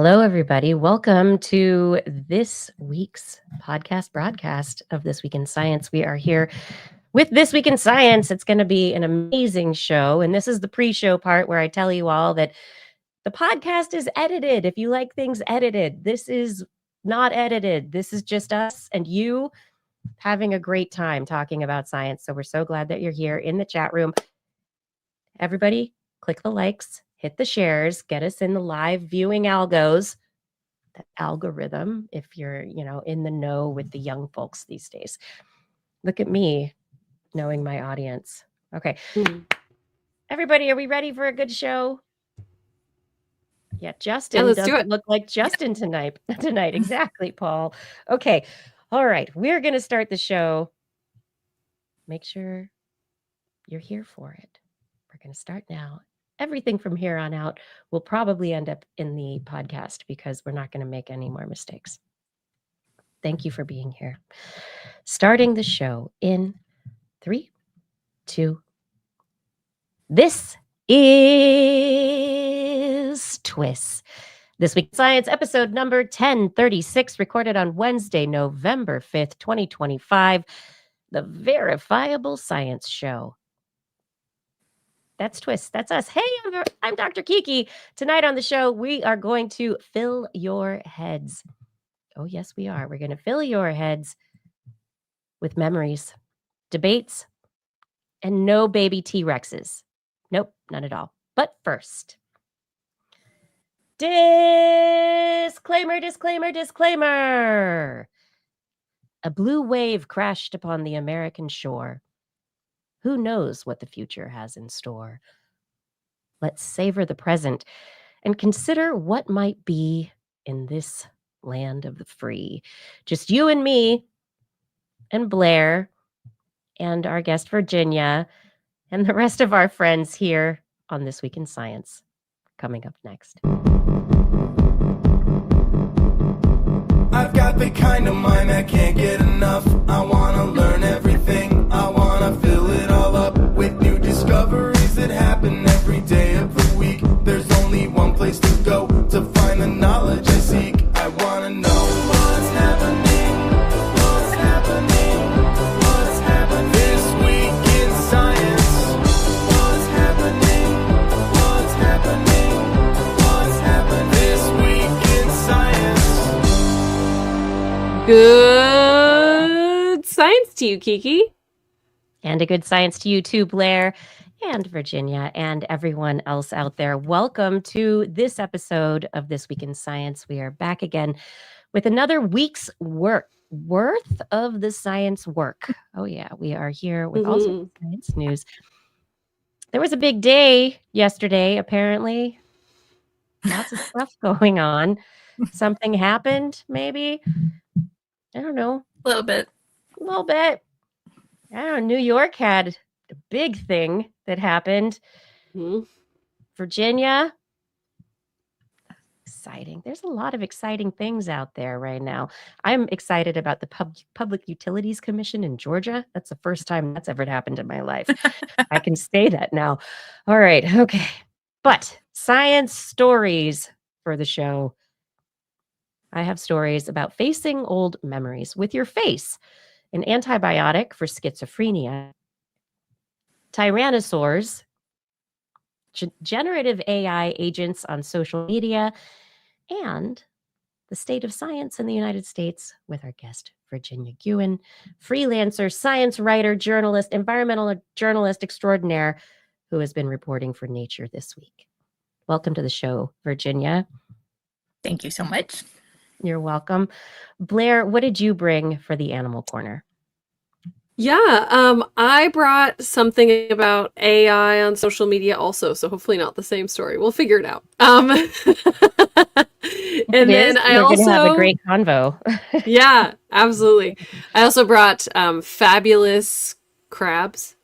Hello, everybody. Welcome to this week's podcast broadcast of This Week in Science. We are here with This Week in Science. It's going to be an amazing show. And this is the pre-show part where I tell you all that the podcast is edited. If you like things edited, this is not edited. This is just us and you having a great time talking about science. So we're so glad that you're here in the chat room. Everybody, click the likes. Hit the shares, get us in the live viewing algos, that algorithm, if you're, in the know with the young folks these days. Look at me knowing my audience. Okay. Everybody, are we ready for a good show? Yeah, Justin doesn't look like Justin tonight. Exactly, Paul. Okay. All right. We're going to start the show. Make sure you're here for it. We're going to start now. Everything from here on out will probably end up in the podcast because we're not going to make any more mistakes. Thank you for being here. Starting the show in 3, 2. This is TWIS. This Week in Science, episode number 1036, recorded on Wednesday, November 5th, 2025. The Verifiable Science Show. That's TWIS. That's us. Hey, I'm Dr. Kiki. Tonight on the show, we are going to fill your heads. Oh, yes, we are. We're going to fill your heads with memories, debates, and no baby T-Rexes. Nope, none at all. But first, disclaimer. A blue wave crashed upon the American shore. Who knows what the future has in store? Let's savor the present and consider what might be in this land of the free. Just you and me and Blair and our guest Virginia and the rest of our friends here on This Week in Science. Coming up next. I've got the kind of mind that can't get enough. I want to learn everything. I want to fill it all up with new discoveries that happen every day of the week. There's only one place to go to find the knowledge I seek. I want to know what's happening. What's happening? What's happening this week in science? What's happening? What's happening? What's happening this week in science? Good science to you, Kiki. And a good science to you too, Blair and Virginia and everyone else out there. Welcome to this episode of This Week in Science. We are back again with another week's worth of the science work. Oh yeah, we are here with all sorts of science news. There was a big day yesterday, apparently. Lots of stuff going on. Something happened, maybe. I don't know. A little bit. I don't know. New York had a big thing that happened. Virginia. Exciting. There's a lot of exciting things out there right now. I'm excited about the Public Utilities Commission in Georgia. That's the first time that's ever happened in my life. I can say that now. All right. Okay. But science stories for the show. I have stories about facing old memories with your face, an antibiotic for schizophrenia, tyrannosaurs, generative AI agents on social media, and the state of science in the United States with our guest, Virginia Gewin, freelancer, science writer, journalist, environmental journalist extraordinaire, who has been reporting for Nature this week. Welcome to the show, Virginia. Thank you so much. You're welcome. Blair, what did you bring for the Animal Corner? Yeah, I brought something about AI on social media also, so hopefully not the same story. We'll figure it out. And then I also gonna have a great convo. Yeah, absolutely. I also brought fabulous crabs.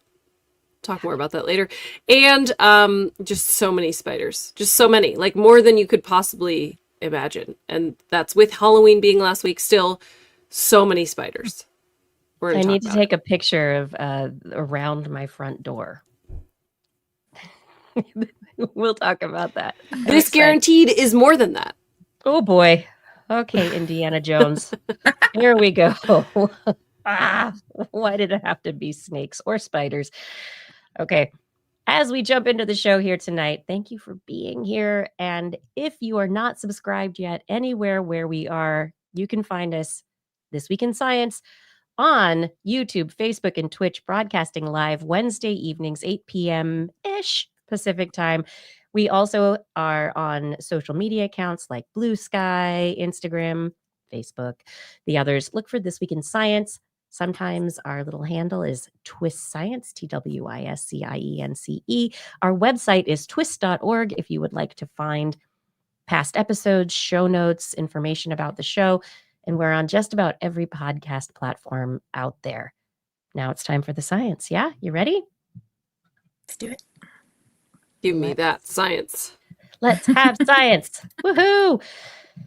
Talk more about that later. And just so many spiders. Just so many, like more than you could possibly imagine. And that's with Halloween being last week, still so many spiders. I need to take a picture of around my front door. We'll talk about that. This guaranteed is more than that. Oh boy. Okay, Indiana Jones. Here we go. Why did it have to be snakes or spiders? Okay. As we jump into the show here tonight, thank you for being here. And if you are not subscribed yet anywhere where we are, you can find us This Week in Science on YouTube, Facebook, and Twitch, broadcasting live Wednesday evenings, 8 p.m.-ish Pacific time. We also are on social media accounts like Blue Sky, Instagram, Facebook, the others. Look for This Week in Science. Sometimes our little handle is TWIS Science, TWISCIENCE. Our website is twis.org if you would like to find past episodes, show notes, information about the show. And we're on just about every podcast platform out there. Now it's time for the science. Yeah? You ready? Let's do it. Give me that science. Let's have science. Woohoo!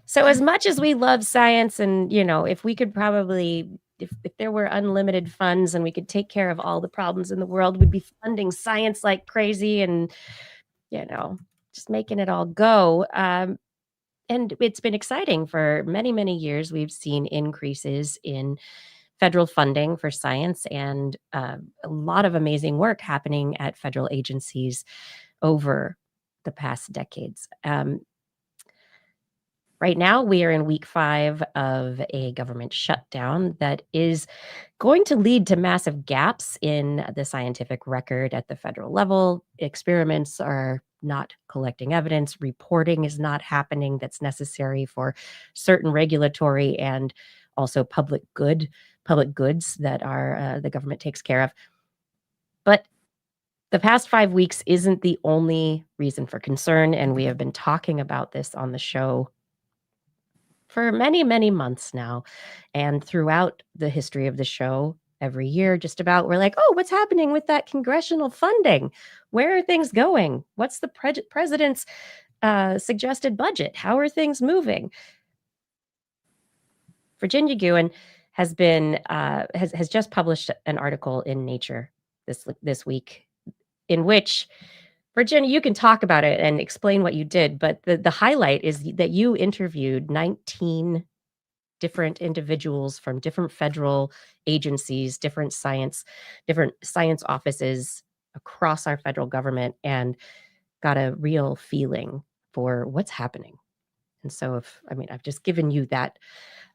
So as much as we love science, and if we could probably, if there were unlimited funds and we could take care of all the problems in the world, we'd be funding science like crazy and just making it all go. And it's been exciting for many, many years. We've seen increases in federal funding for science and a lot of amazing work happening at federal agencies over the past decades. Right now, we are in week 5 of a government shutdown that is going to lead to massive gaps in the scientific record at the federal level. Experiments are not collecting evidence. Reporting is not happening that's necessary for certain regulatory and also public goods that the government takes care of. But the past 5 weeks isn't the only reason for concern, and we have been talking about this on the show for many, many months now. And throughout the history of the show, every year, just about, we're like, oh, what's happening with that congressional funding? Where are things going? What's the president's suggested budget? How are things moving? Virginia Gewin has been has just published an article in Nature this week, in which, Virginia, you can talk about it and explain what you did, but the highlight is that you interviewed 19 different individuals from different federal agencies, different science offices across our federal government, and got a real feeling for what's happening. And so I've just given you that,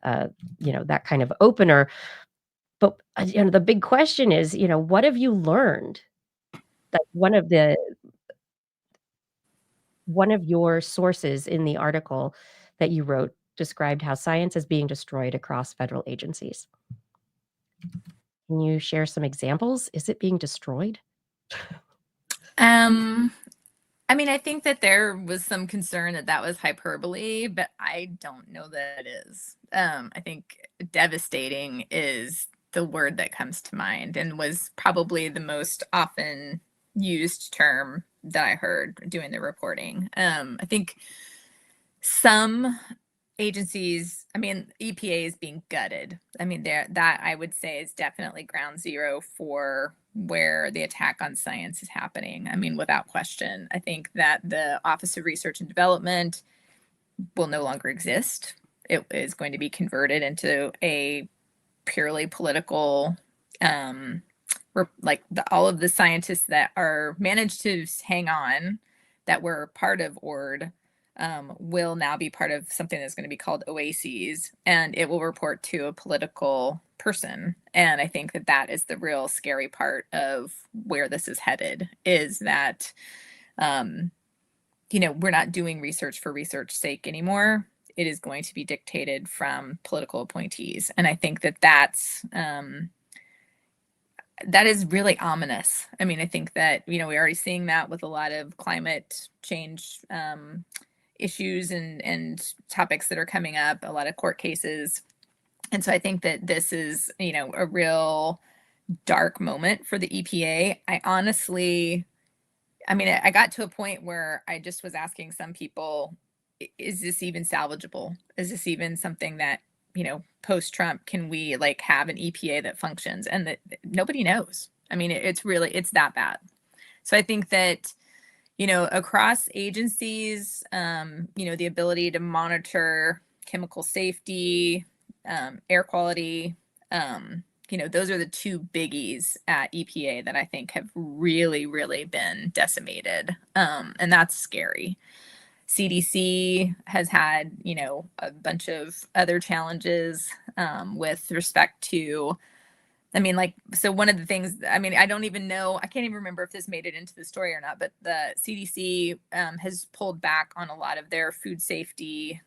that kind of opener, but the big question is, what have you learned? That one of your sources in the article that you wrote described how science is being destroyed across federal agencies. Can you share some examples? Is it being destroyed? I think that there was some concern that was hyperbole, but I don't know that it is. I think devastating is the word that comes to mind and was probably the most often used term that I heard doing the reporting. I think some agencies, EPA is being gutted. That I would say is definitely ground zero for where the attack on science is happening. Without question. I think that the Office of Research and Development will no longer exist. It is going to be converted into a purely political, all of the scientists that are managed to hang on, that were part of ORD, will now be part of something that's going to be called OASES, and it will report to a political person. And I think that is the real scary part of where this is headed, is that, we're not doing research for research's sake anymore. It is going to be dictated from political appointees. And I think that is really ominous. I think that, we're already seeing that with a lot of climate change issues and topics that are coming up, a lot of court cases. And so I think that this is, a real dark moment for the EPA. I honestly, I got to a point where I just was asking some people, is this even salvageable? Is this even something that, post-Trump, can we have an EPA that functions? And that nobody knows. It's that bad. So I think that, across agencies, the ability to monitor chemical safety, air quality, those are the two biggies at EPA that I think have really, really been decimated. And that's scary. CDC has had, a bunch of other challenges with respect to, so one of the things, I don't even know, I can't even remember if this made it into the story or not, but the CDC has pulled back on a lot of their food safety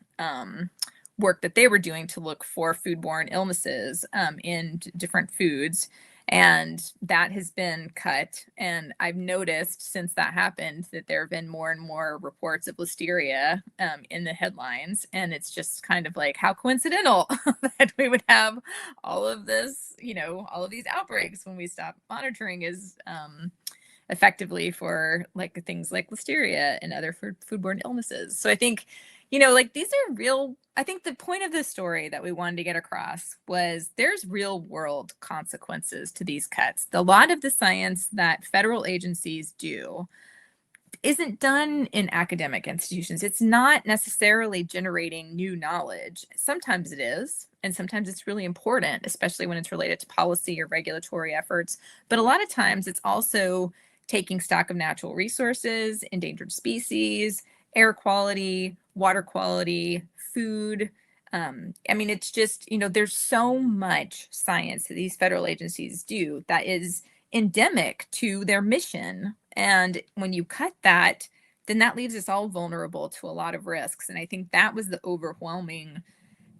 work that they were doing to look for foodborne illnesses in different foods. And that has been cut. And I've noticed since that happened that there have been more and more reports of listeria in the headlines. And it's just kind of like, how coincidental that we would have all of this, all of these outbreaks when we stop monitoring is effectively for like things like listeria and other foodborne illnesses. So I think, these are real. I think the point of this story that we wanted to get across was there's real world consequences to these cuts. A lot of the science that federal agencies do isn't done in academic institutions. It's not necessarily generating new knowledge. Sometimes it is, and sometimes it's really important, especially when it's related to policy or regulatory efforts. But a lot of times it's also taking stock of natural resources, endangered species, air quality, water quality, food. It's just, there's so much science that these federal agencies do that is endemic to their mission. And when you cut that, then that leaves us all vulnerable to a lot of risks. And I think that was the overwhelming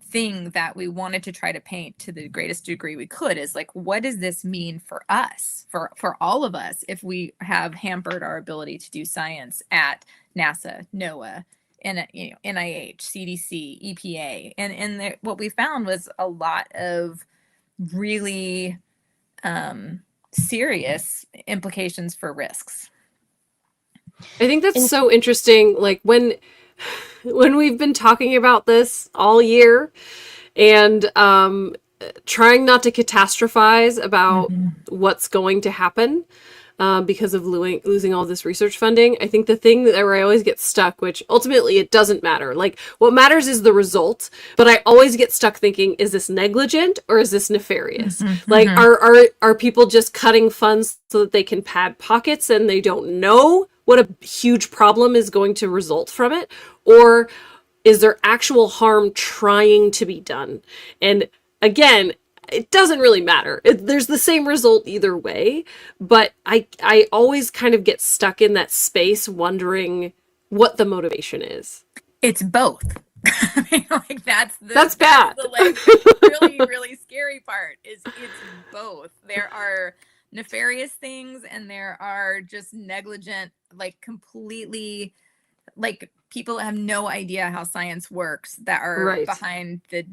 thing that we wanted to try to paint to the greatest degree we could, is like, what does this mean for us, for all of us, if we have hampered our ability to do science at NASA, NOAA, NIH, CDC, EPA. And what we found was a lot of really serious implications for risks. I think that's so interesting. Like when we've been talking about this all year and trying not to catastrophize about what's going to happen because of losing all this research funding, I think the thing where I always get stuck, which ultimately it doesn't matter. Like what matters is the result, but I always get stuck thinking, is this negligent or is this nefarious? Like are people just cutting funds so that they can pad pockets and they don't know what a huge problem is going to result from it? Or is there actual harm trying to be done? And again, it doesn't really matter. There's the same result either way, but I always kind of get stuck in that space wondering what the motivation is. It's both. That's bad. The really, really scary part is it's both. There are nefarious things and there are just negligent, like completely, like people have no idea how science works that are behind the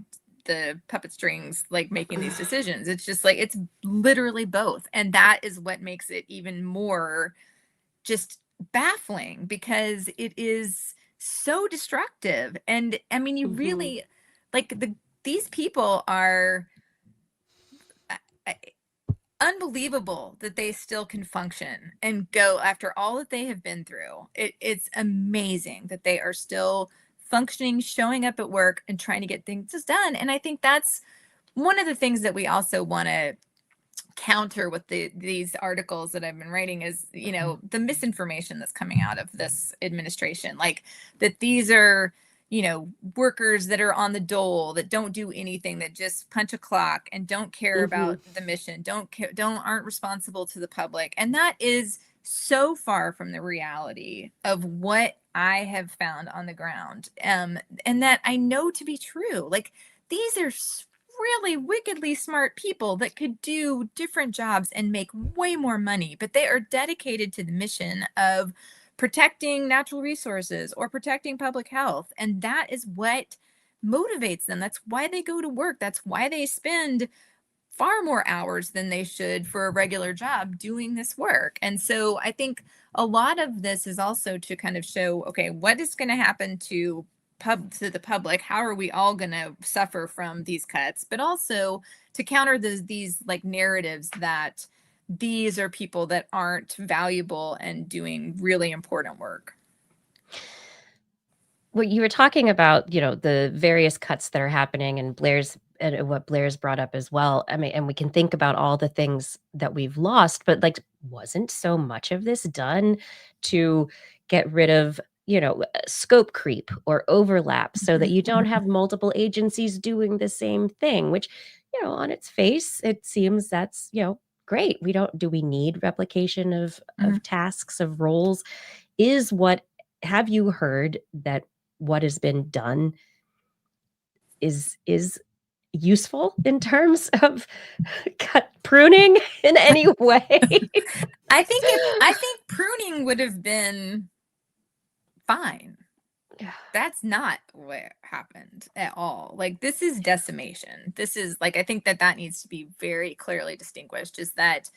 puppet strings, like making these decisions. It's just like, it's literally both. And that is what makes it even more just baffling, because it is so destructive. And you really, like these people are unbelievable that they still can function and go after all that they have been through. It's amazing that they are still functioning, showing up at work and trying to get things done. And I think that's one of the things that we also want to counter with these articles that I've been writing is, the misinformation that's coming out of this administration, like that these are, workers that are on the dole, that don't do anything, that just punch a clock and don't care about the mission, aren't responsible to the public. And that is so far from the reality of what I have found on the ground, and that I know to be true. Like these are really wickedly smart people that could do different jobs and make way more money, but they are dedicated to the mission of protecting natural resources or protecting public health. And that is what motivates them. That's why they go to work. That's why they spend far more hours than they should for a regular job doing this work. And so I think a lot of this is also to kind of show, okay, what is going to happen to the public? How are we all going to suffer from these cuts? But also to counter these like narratives that these are people that aren't valuable and doing really important work. Well, you were talking about, the various cuts that are happening and what Blair's brought up as well. I mean, and we can think about all the things that we've lost, but like, wasn't so much of this done to get rid of, scope creep or overlap so that you don't have multiple agencies doing the same thing, which, on its face, it seems that's, great. Do we need replication of tasks, of roles? Have you heard that what has been done is useful in terms of pruning in any way? I think pruning would have been fine. Yeah. That's not what happened at all. Like, this is decimation. This is like, I think that needs to be very clearly distinguished, is that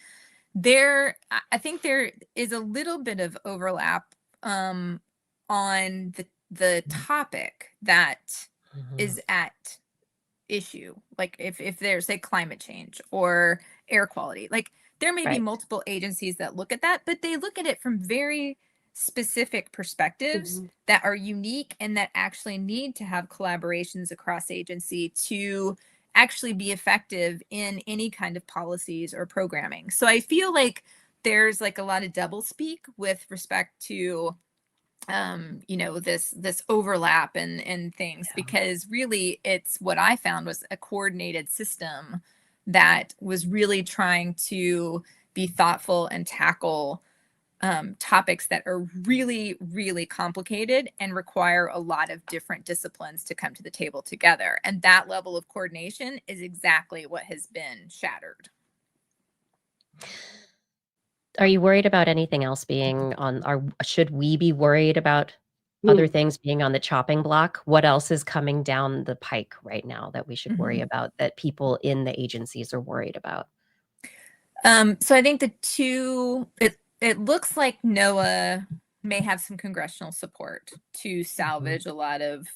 I think there is a little bit of overlap on the topic that is at issue. Like if there's, say, climate change or air quality, like there may be multiple agencies that look at that, but they look at it from very specific perspectives that are unique and that actually need to have collaborations across agency to actually be effective in any kind of policies or programming. So I feel like there's like a lot of doublespeak with respect to this overlap and things, because really it's what I found was a coordinated system that was really trying to be thoughtful and tackle topics that are really, really complicated and require a lot of different disciplines to come to the table together. And that level of coordination is exactly what has been shattered. Are you worried about anything else being should we be worried about other things being on the chopping block? What else is coming down the pike right now that we should worry about, that people in the agencies are worried about? So I think it looks like NOAA may have some congressional support to salvage a lot of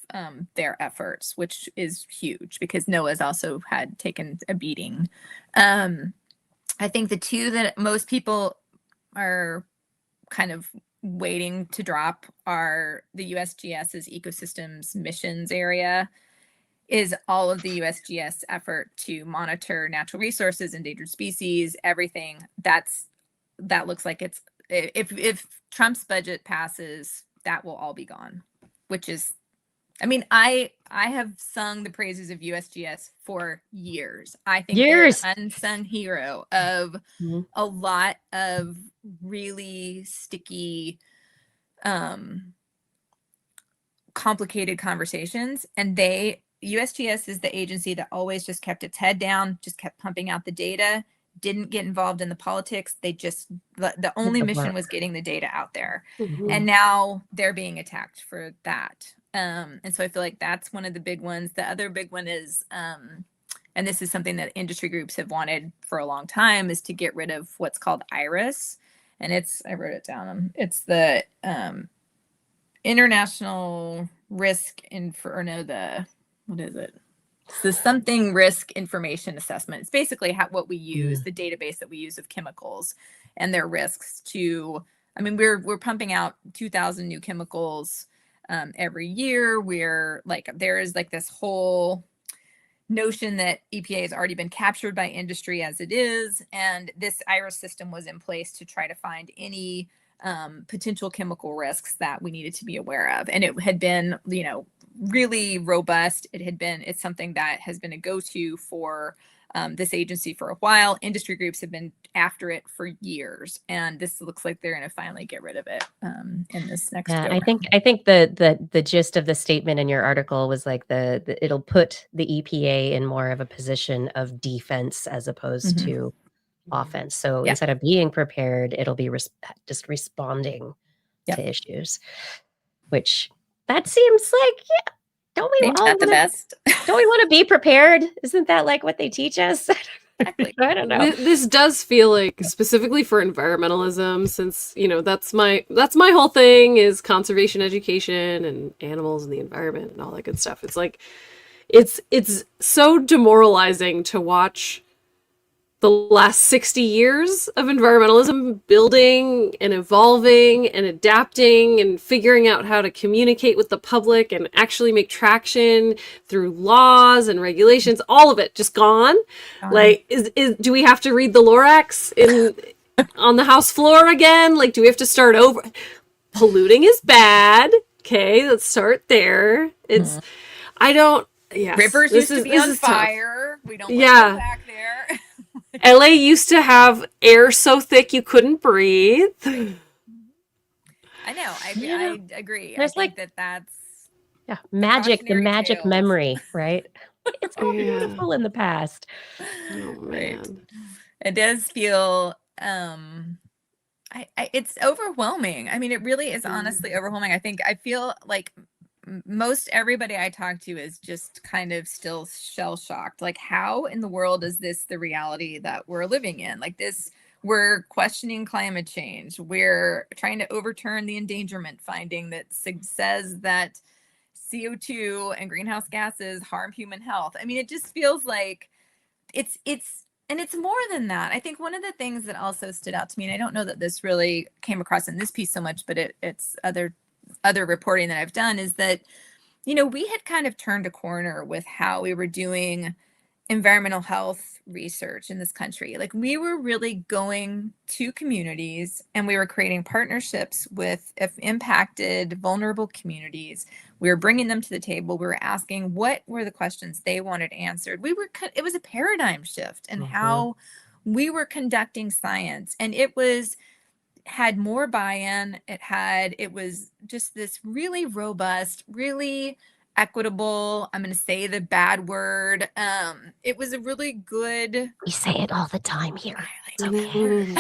their efforts, which is huge because NOAA's also had taken a beating. I think the two that most people are kind of waiting to drop are the USGS's ecosystems missions area, is all of the USGS effort to monitor natural resources, endangered species, everything. That looks like it's, if Trump's budget passes, that will all be gone, which is, I mean, I have sung the praises of USGS for years. I think they're an unsung hero of a lot of really sticky, complicated conversations. And USGS is the agency that always just kept its head down, just kept pumping out the data, didn't get involved in the politics. The only mission was getting the data out there. And now they're being attacked for that. And so I feel like that's one of the big ones. The other big one is, and this is something that industry groups have wanted for a long time, is to get rid of what's called IRIS. And I wrote it down. It's the International Risk what is it? It's the something risk information assessment. It's basically what we use, the database that we use of chemicals and their risks we're pumping out 2,000 new chemicals every year. There is like this whole notion that EPA has already been captured by industry as it is. And this IRIS system was in place to try to find any potential chemical risks that we needed to be aware of. And it had been, really robust. It's something that has been a go-to for this agency for a while. Industry groups have been after it for years, and this looks like they're going to finally get rid of it in this next. Yeah, I think the gist of the statement in your article was like it'll put the EPA in more of a position of defense as opposed to offense. So instead of being prepared, it'll be just responding to issues, which that seems like, don't we all the best? Don't we want to be prepared? Isn't that like what they teach us? Exactly. I don't know. This does feel like, specifically for environmentalism, since that's my whole thing, is conservation education and animals and the environment and all that good stuff. It's like it's so demoralizing to watch the last 60 years of environmentalism building and evolving and adapting and figuring out how to communicate with the public and actually make traction through laws and regulations, all of it just gone. Like, do we have to read the Lorax on the House floor again? Like, do we have to start over? Polluting is bad. Okay, let's start there. It's, I don't, yes. Rivers used to be on fire. We don't want to go back there. LA used to have air so thick you couldn't breathe. I know. I agree. There's I think that's magic, the magic memory, right? It's all beautiful in the past. Oh, man. Right. It does feel it's overwhelming. I mean, it really is honestly overwhelming. I feel like most everybody I talk to is just kind of still shell shocked. Like, how in the world is this the reality that we're living in? Like this, we're questioning climate change. We're trying to overturn the endangerment finding that says that CO2 and greenhouse gases harm human health. I mean, it just feels like it's more than that. I think one of the things that also stood out to me, and I don't know that this really came across in this piece so much, but it's other reporting that I've done, is that, we had kind of turned a corner with how we were doing environmental health research in this country. Like, we were really going to communities and we were creating partnerships with impacted, vulnerable communities. We were bringing them to the table. We were asking what were the questions they wanted answered. It was a paradigm shift in how we were conducting science, and had more buy-in. It was just this really robust, really equitable, I'm going to say the bad word. It was a really good. We say it all the time here. It's okay.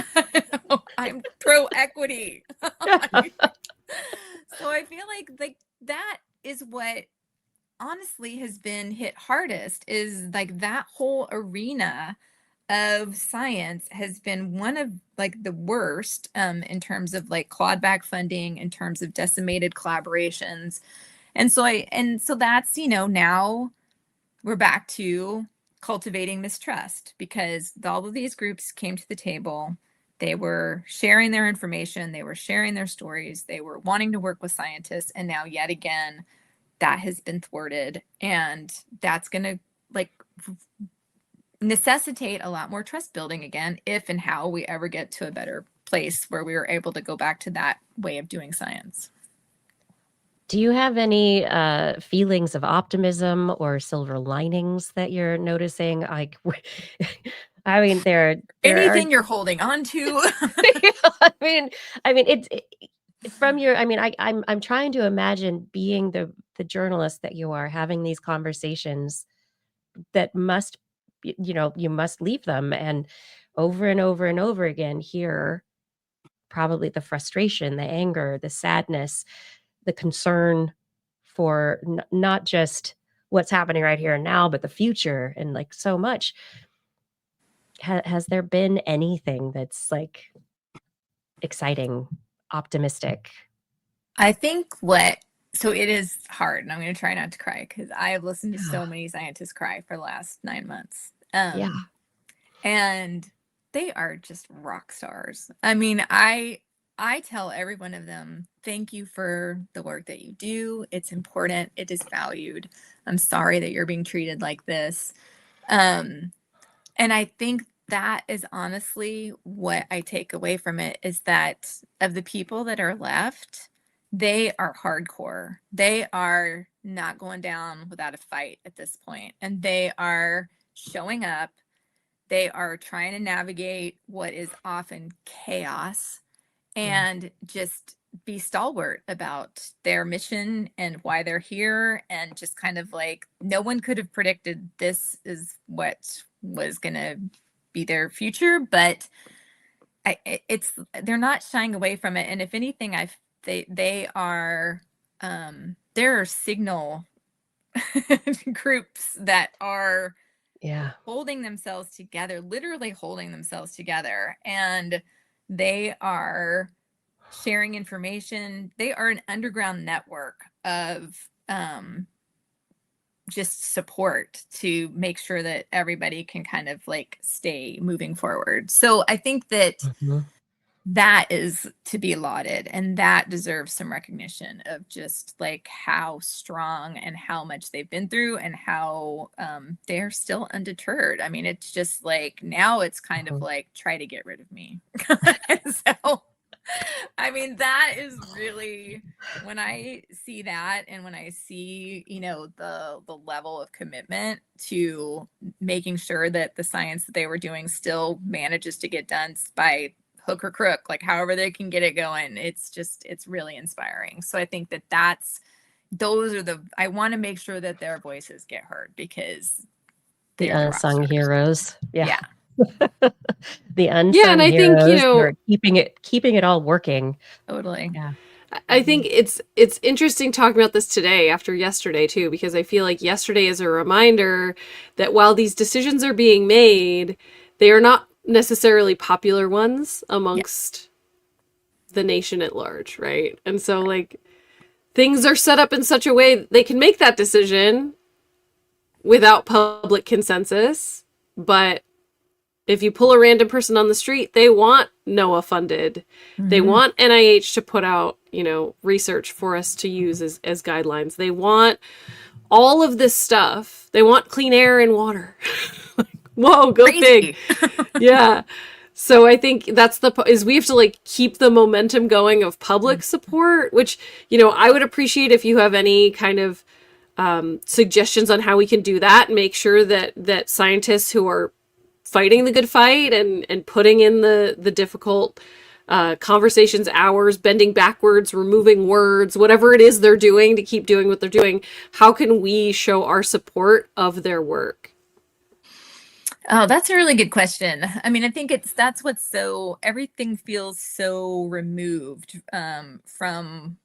I'm pro equity. So I feel like that is what honestly has been hit hardest, is like that whole arena of science has been one of like the worst in terms of like clawed back funding, in terms of decimated collaborations. And so that's, now we're back to cultivating mistrust, because all of these groups came to the table. They were sharing their information. They were sharing their stories. They were wanting to work with scientists. And now yet again, that has been thwarted. And that's going to necessitate a lot more trust building again, if and how we ever get to a better place where we are able to go back to that way of doing science. Do you have any feelings of optimism or silver linings that you're noticing? Like, I mean, there anything you're holding on to. I mean, it's from your. I mean, I'm trying to imagine being the journalist that you are, having these conversations that must, you must leave them, and over and over and over again hear probably the frustration, the anger, the sadness, the concern for not just what's happening right here and now, but the future, and like so much. Has there been anything that's like exciting, optimistic? I think so it is hard, and I'm going to try not to cry, because I have listened to so many scientists cry for the last 9 months. And they are just rock stars. I mean, I tell every one of them, thank you for the work that you do. It's important. It is valued. I'm sorry that you're being treated like this. And I think that is honestly what I take away from it, is that of the people that are left, they are hardcore. They are not going down without a fight at this point. And they are showing up. They are trying to navigate what is often chaos, and just be stalwart about their mission and why they're here. And just kind of like, no one could have predicted this is what was going to be their future, but they're not shying away from it. And if anything, there are signal groups that are holding themselves together, literally holding themselves together, and they are sharing information. They are an underground network of just support to make sure that everybody can kind of like stay moving forward. So I think that that is to be lauded, and that deserves some recognition of just like how strong and how much they've been through, and how they're still undeterred. I mean, it's just like now it's kind of like try to get rid of me. And so I mean, that is really, when I see that, and when I see, you know, the level of commitment to making sure that the science that they were doing still manages to get done by hook or crook, like however they can get it going, it's really inspiring. So I think that those are I want to make sure that their voices get heard, because The they're unsung rock stars. heroes. Yeah. The unsung and I heroes think, you who know, are keeping it all working. Totally. Yeah. I think it's interesting talking about this today after yesterday too, because I feel like yesterday is a reminder that while these decisions are being made, they are not necessarily popular ones amongst the nation at large, right? And so like things are set up in such a way that they can make that decision without public consensus, but if you pull a random person on the street, they want NOAA funded. They want NIH to put out, you know, research for us to use as guidelines. They want all of this stuff. They want clean air and water. Whoa, go big. Yeah. So I think that's we have to like keep the momentum going of public support, which, you know, I would appreciate if you have any kind of suggestions on how we can do that and make sure that scientists who are fighting the good fight and putting in the difficult conversations, hours, bending backwards, removing words, whatever it is they're doing to keep doing what they're doing, how can we show our support of their work? Oh, that's a really good question. I mean, I think that's what's so, everything feels so removed from,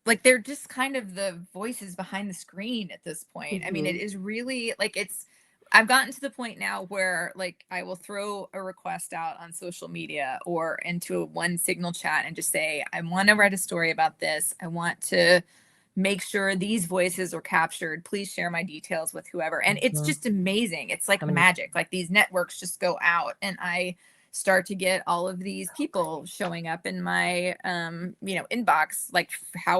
like, they're just kind of the voices behind the screen at this point. I mean, it is really like, I've gotten to the point now where like I will throw a request out on social media or into one Signal chat and just say, I want to write a story about this. I want to make sure these voices are captured. Please share my details with whoever. And it's just amazing. It's like magic. Like these networks just go out, and I start to get all of these people showing up in my inbox, like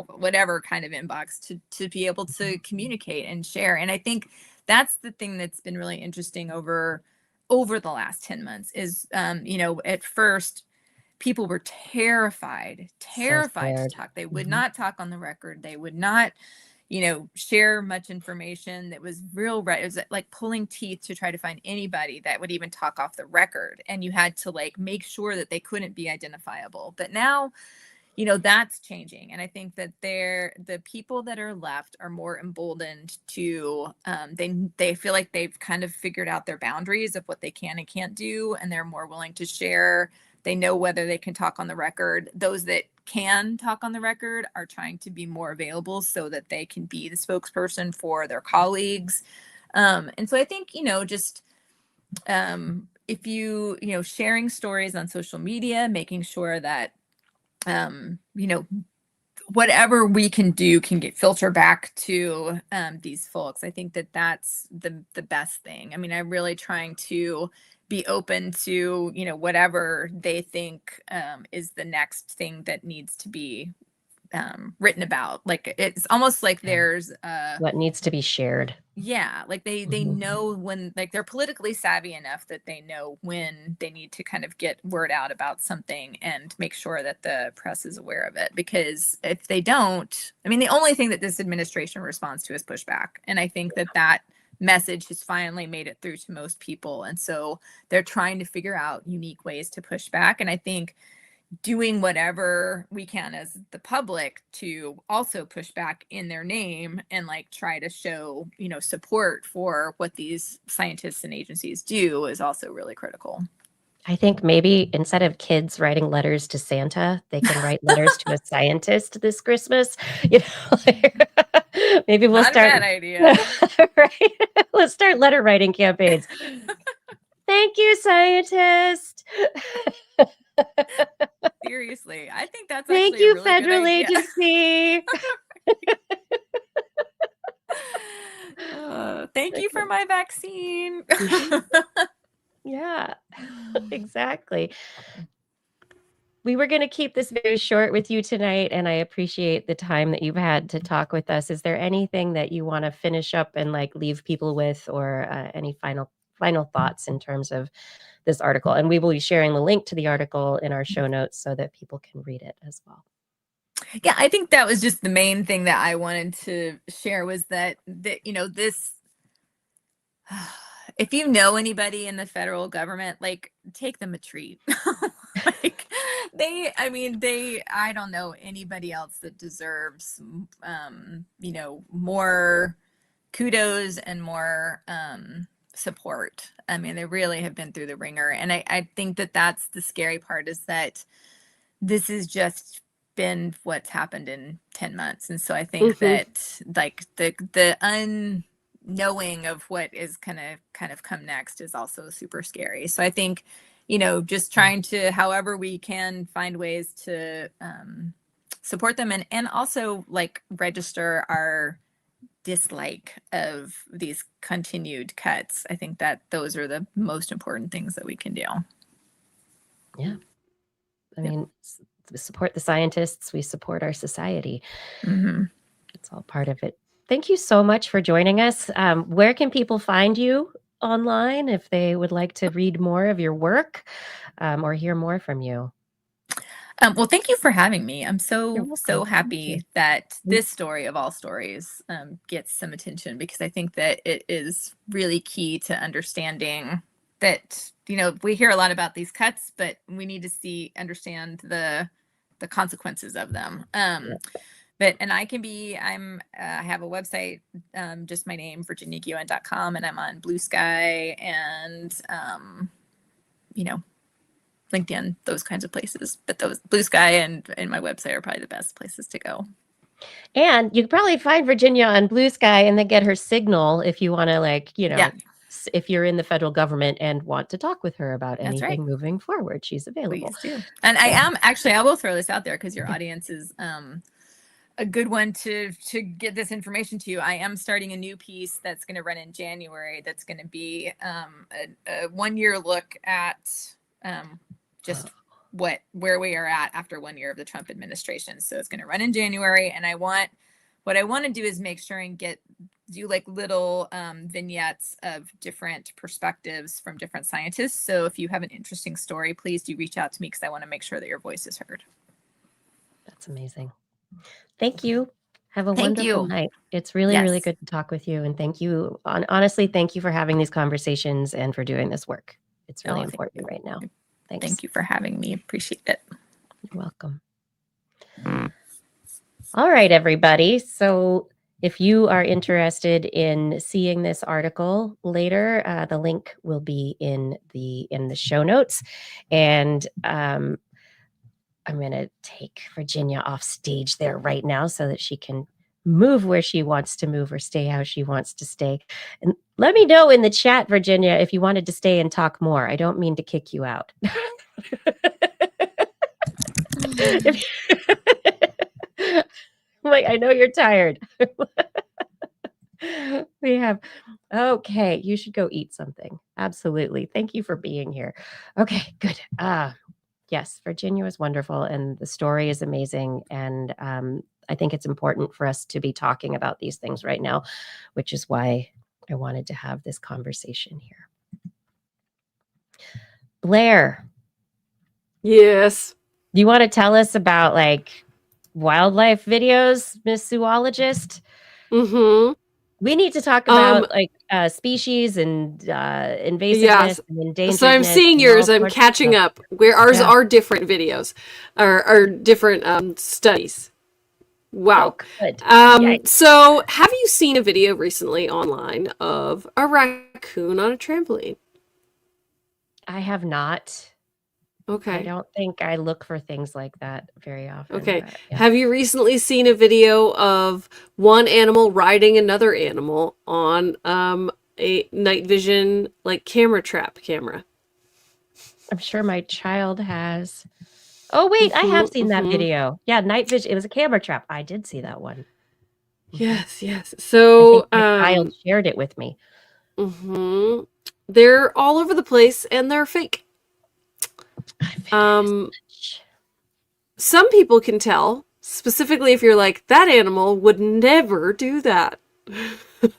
whatever kind of inbox, to be able to communicate and share. And I think that's the thing that's been really interesting over the last 10 months is at first people were terrified to talk. They would not talk on the record. They would not, share much information that was real. Right. It was like pulling teeth to try to find anybody that would even talk off the record. And you had to like make sure that they couldn't be identifiable. But now, that's changing. And I think that the people that are left are more emboldened to, they feel like they've kind of figured out their boundaries of what they can and can't do. And they're more willing to share. They know whether they can talk on the record. Those that can talk on the record are trying to be more available so that they can be the spokesperson for their colleagues. And so I think, if sharing stories on social media, making sure that, whatever we can do can get filtered back to these folks. I think that that's the best thing. I mean, I'm really trying to be open to, whatever they think is the next thing that needs to be written about. Like, it's almost like there's what needs to be shared. Yeah. Like they know when, like, they're politically savvy enough that they know when they need to kind of get word out about something and make sure that the press is aware of it. Because if they don't, I mean, the only thing that this administration responds to is pushback. And I think that message has finally made it through to most people. And so they're trying to figure out unique ways to push back. And I think doing whatever we can as the public to also push back in their name and like try to show, support for what these scientists and agencies do is also really critical. I think maybe instead of kids writing letters to Santa, they can write letters to a scientist this Christmas. Maybe we'll Not start. a bad idea. Right? Let's start letter writing campaigns. Thank you, scientist. Seriously, I think that's Thank actually you, a really federal good idea. agency. you for my vaccine. Yeah, exactly. We were going to keep this very short with you tonight, and I appreciate the time that you've had to talk with us. Is there anything that you want to finish up and like leave people with, or any final thoughts in terms of this article? And we will be sharing the link to the article in our show notes so that people can read it as well. Yeah, I think that was just the main thing that I wanted to share was that you know, this, if you know anybody in the federal government, like, take them a treat. Like, I don't know anybody else that deserves, you know, more kudos and more support. I mean, they really have been through the ringer. And I think that that's the scary part, is that this has just been what's happened in 10 months. And so I think that like the unknowing of what is kind of come next is also super scary. So I think, you know, just trying to, however we can, find ways to support them, and also like register our dislike of these continued cuts. I think that those are the most important things that we can do. Yeah. I mean, we support the scientists, we support our society. It's all part of it. Thank you so much for joining us. Where can people find you online if they would like to read more of your work, or hear more from you? Well, thank you for having me. I'm so You're happy that this story of all stories gets some attention, because I think that it is really key to understanding that, you know, we hear a lot about these cuts, but we need to understand the consequences of them. But I have a website, just my name, virginiagewin.com, and I'm on Blue Sky and you know, LinkedIn, those kinds of places. But those Blue Sky and my website are probably the best places to go. And you can probably find Virginia on Blue Sky and then get her signal if you want to, like, you know, if you're in the federal government and want to talk with her about anything moving forward, she's available. Please do. And I will throw this out there because your audience is a good one to get this information to you. I am starting a new piece that's going to run in January. That's going to be a 1-year look at just where we are at after 1 year of the Trump administration. So it's going to run in January, and what I want to do is make sure and do like little vignettes of different perspectives from different scientists. So if you have an interesting story, please do reach out to me, because I want to make sure that your voice is heard. That's amazing. Thank you. Have a wonderful night. It's really, really good to talk with you. And thank you. Honestly, thank you for having these conversations and for doing this work. It's really important right now. Thanks. Thank you for having me. Appreciate it. You're welcome. All right, everybody. So if you are interested in seeing this article later, the link will be in the show notes. And I'm going to take Virginia off stage there right now so that she can move where she wants to move or stay how she wants to stay. And let me know in the chat, Virginia, if you wanted to stay and talk more. I don't mean to kick you out. Like, I know you're tired. Okay, you should go eat something. Absolutely. Thank you for being here. Okay, good. Yes, Virginia was wonderful, and the story is amazing. And I think it's important for us to be talking about these things right now, which is why I wanted to have this conversation here. Blair. Yes. Do you want to tell us about like wildlife videos, Miss Zoologist? We need to talk about like species and invasiveness and endangeredness. So I'm seeing yours. I'm catching up. Where ours are different videos, are different studies. Wow. Oh, good. So have you seen a video recently online of a raccoon on a trampoline? I have not. Okay. I don't think I look for things like that very often. Okay. But, yeah. Have you recently seen a video of one animal riding another animal on a night vision like camera? I'm sure my child has. Oh, wait, I have seen that video. Yeah, night vision. It was a camera trap. I did see that one. Yes. So I think my child shared it with me. Mm-hmm. They're all over the place and they're fake. Some people can tell, specifically if you're like, that animal would never do that.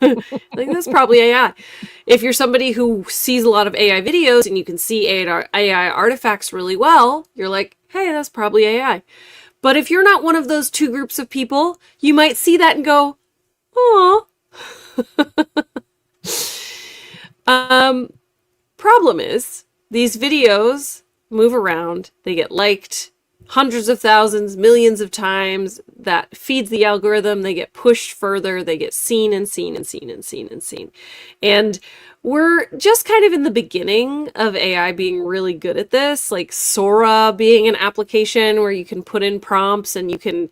Like, that's probably AI. If you're somebody who sees a lot of AI videos and you can see AI artifacts really well, you're like, hey, that's probably AI. But if you're not one of those two groups of people, you might see that and go, oh. Problem is, these videos move around, they get liked hundreds of thousands, millions of times. That feeds the algorithm, they get pushed further, they get seen and seen and seen and seen and seen. And we're just kind of in the beginning of AI being really good at this, like Sora being an application where you can put in prompts and you can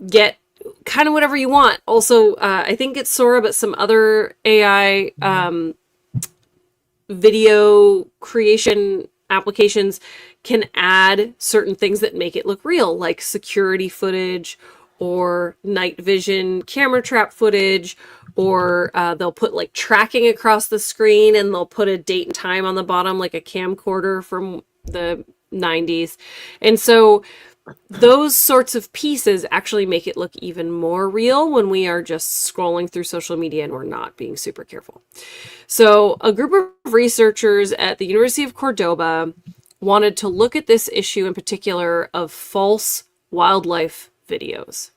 get kind of whatever you want. Also, I think it's Sora, but some other AI video creation applications can add certain things that make it look real, like security footage or night vision camera trap footage, or they'll put like tracking across the screen and they'll put a date and time on the bottom, like a camcorder from the 90s. And so those sorts of pieces actually make it look even more real when we are just scrolling through social media and we're not being super careful. So a group of researchers at the University of Cordoba wanted to look at this issue in particular of false wildlife videos.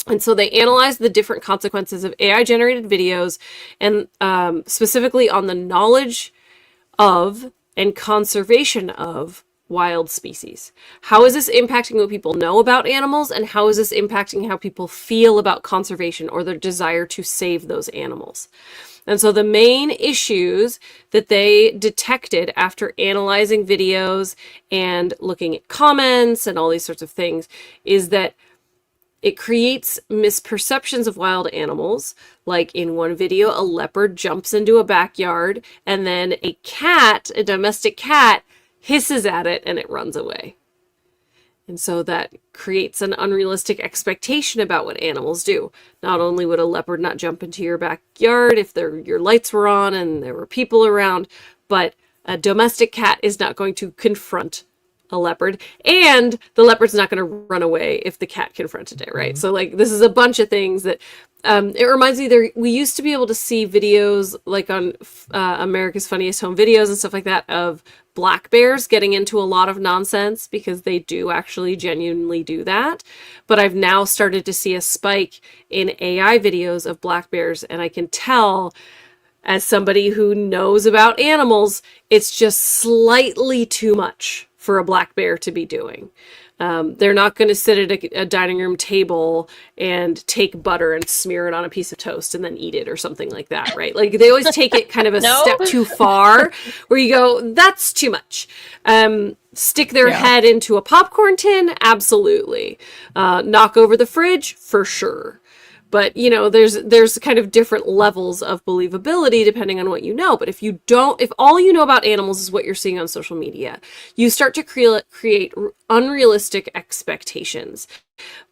And so they analyzed the different consequences of AI-generated videos and specifically on the knowledge of and conservation of wild species. How is this impacting what people know about animals, and how is this impacting how people feel about conservation or their desire to save those animals? And so the main issues that they detected after analyzing videos and looking at comments and all these sorts of things is that it creates misperceptions of wild animals. Like in one video, a leopard jumps into a backyard and then a cat, a domestic cat, hisses at it and it runs away. And so that creates an unrealistic expectation about what animals do. Not only would a leopard not jump into your backyard if your lights were on and there were people around, but a domestic cat is not going to confront a leopard, and the leopard's not going to run away if the cat confronted it, right? So like this is a bunch of things that it reminds me we used to be able to see videos like on America's Funniest Home Videos and stuff like that of black bears getting into a lot of nonsense because they do actually genuinely do that. But I've now started to see a spike in AI videos of black bears, and I can tell as somebody who knows about animals, it's just slightly too much for a black bear to be doing. They're not going to sit at a dining room table and take butter and smear it on a piece of toast and then eat it or something like that, right? Like they always take it kind of a step too far where you go, that's too much. Stick their head into a popcorn tin? Absolutely. Knock over the fridge? For sure. But, you know, there's kind of different levels of believability depending on what you know. But if all you know about animals is what you're seeing on social media, you start to create unrealistic expectations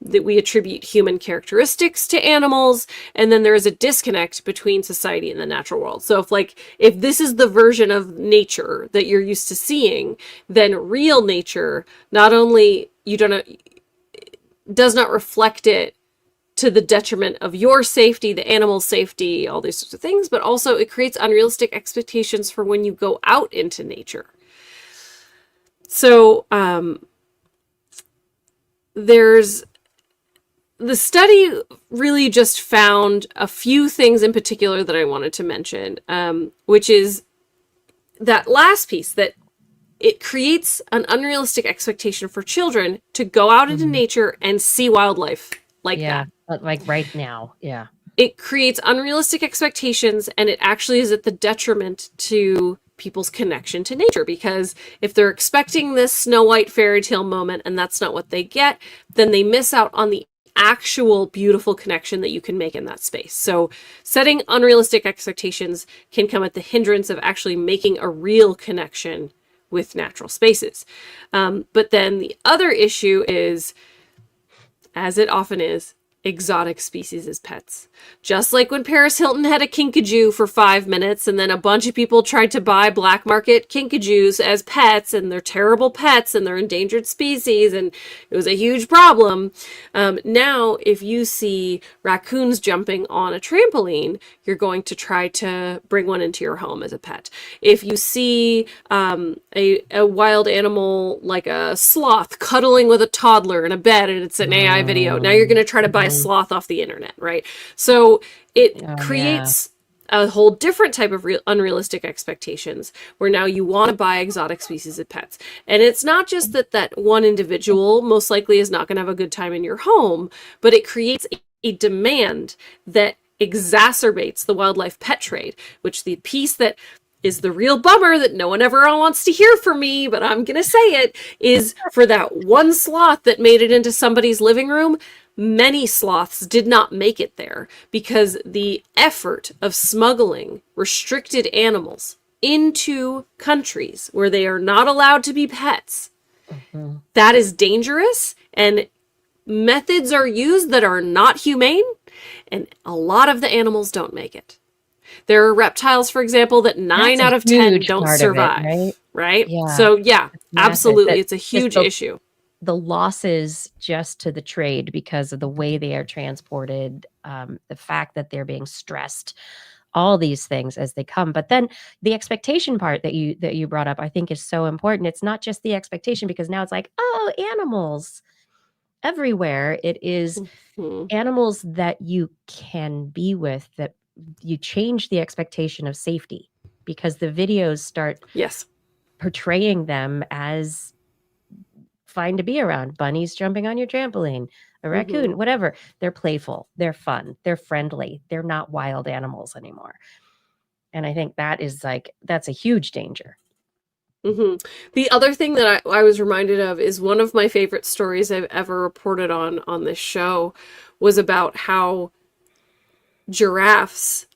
that we attribute human characteristics to animals. And then there is a disconnect between society and the natural world. So if this is the version of nature that you're used to seeing, then real nature, not only does not reflect it to the detriment of your safety, the animal's safety, all these sorts of things, but also it creates unrealistic expectations for when you go out into nature. So the study really just found a few things in particular that I wanted to mention, which is that last piece, that it creates an unrealistic expectation for children to go out into nature and see wildlife like that. Like right now. Yeah. It creates unrealistic expectations, and it actually is at the detriment to people's connection to nature, because if they're expecting this Snow White fairy tale moment and that's not what they get, then they miss out on the actual beautiful connection that you can make in that space. So setting unrealistic expectations can come at the hindrance of actually making a real connection with natural spaces. But then the other issue is, as it often is, exotic species as pets. Just like when Paris Hilton had a kinkajou for 5 minutes and then a bunch of people tried to buy black market kinkajous as pets, and they're terrible pets and they're endangered species and it was a huge problem. Now, if you see raccoons jumping on a trampoline, you're going to try to bring one into your home as a pet. If you see a wild animal like a sloth cuddling with a toddler in a bed and it's an AI video, now you're going to try to buy a sloth off the internet, right? So it creates a whole different type of unrealistic expectations where now you want to buy exotic species of pets. And it's not just that one individual most likely is not going to have a good time in your home, but it creates a demand that exacerbates the wildlife pet trade, which the piece that is the real bummer that no one ever wants to hear from me, but I'm going to say it, is for that one sloth that made it into somebody's living room, many sloths did not make it there because the effort of smuggling restricted animals into countries where they are not allowed to be pets, that is dangerous, and methods are used that are not humane, and a lot of the animals don't make it. There are reptiles, for example, that 9 out of 10 don't survive, right? Yeah. So yeah, absolutely. It's a huge issue. The losses just to the trade because of the way they are transported, the fact that they're being stressed, all these things as they come. But then the expectation part that you brought up, I think is so important. It's not just the expectation, because now it's like, oh, animals everywhere. It is animals that you can be with, that you change the expectation of safety because the videos start portraying them as fine to be around. Bunnies jumping on your trampoline, a raccoon, whatever. They're playful, they're fun, they're friendly, they're not wild animals anymore. And I think that's a huge danger. The other thing that I was reminded of is one of my favorite stories I've ever reported on this show was about how giraffes,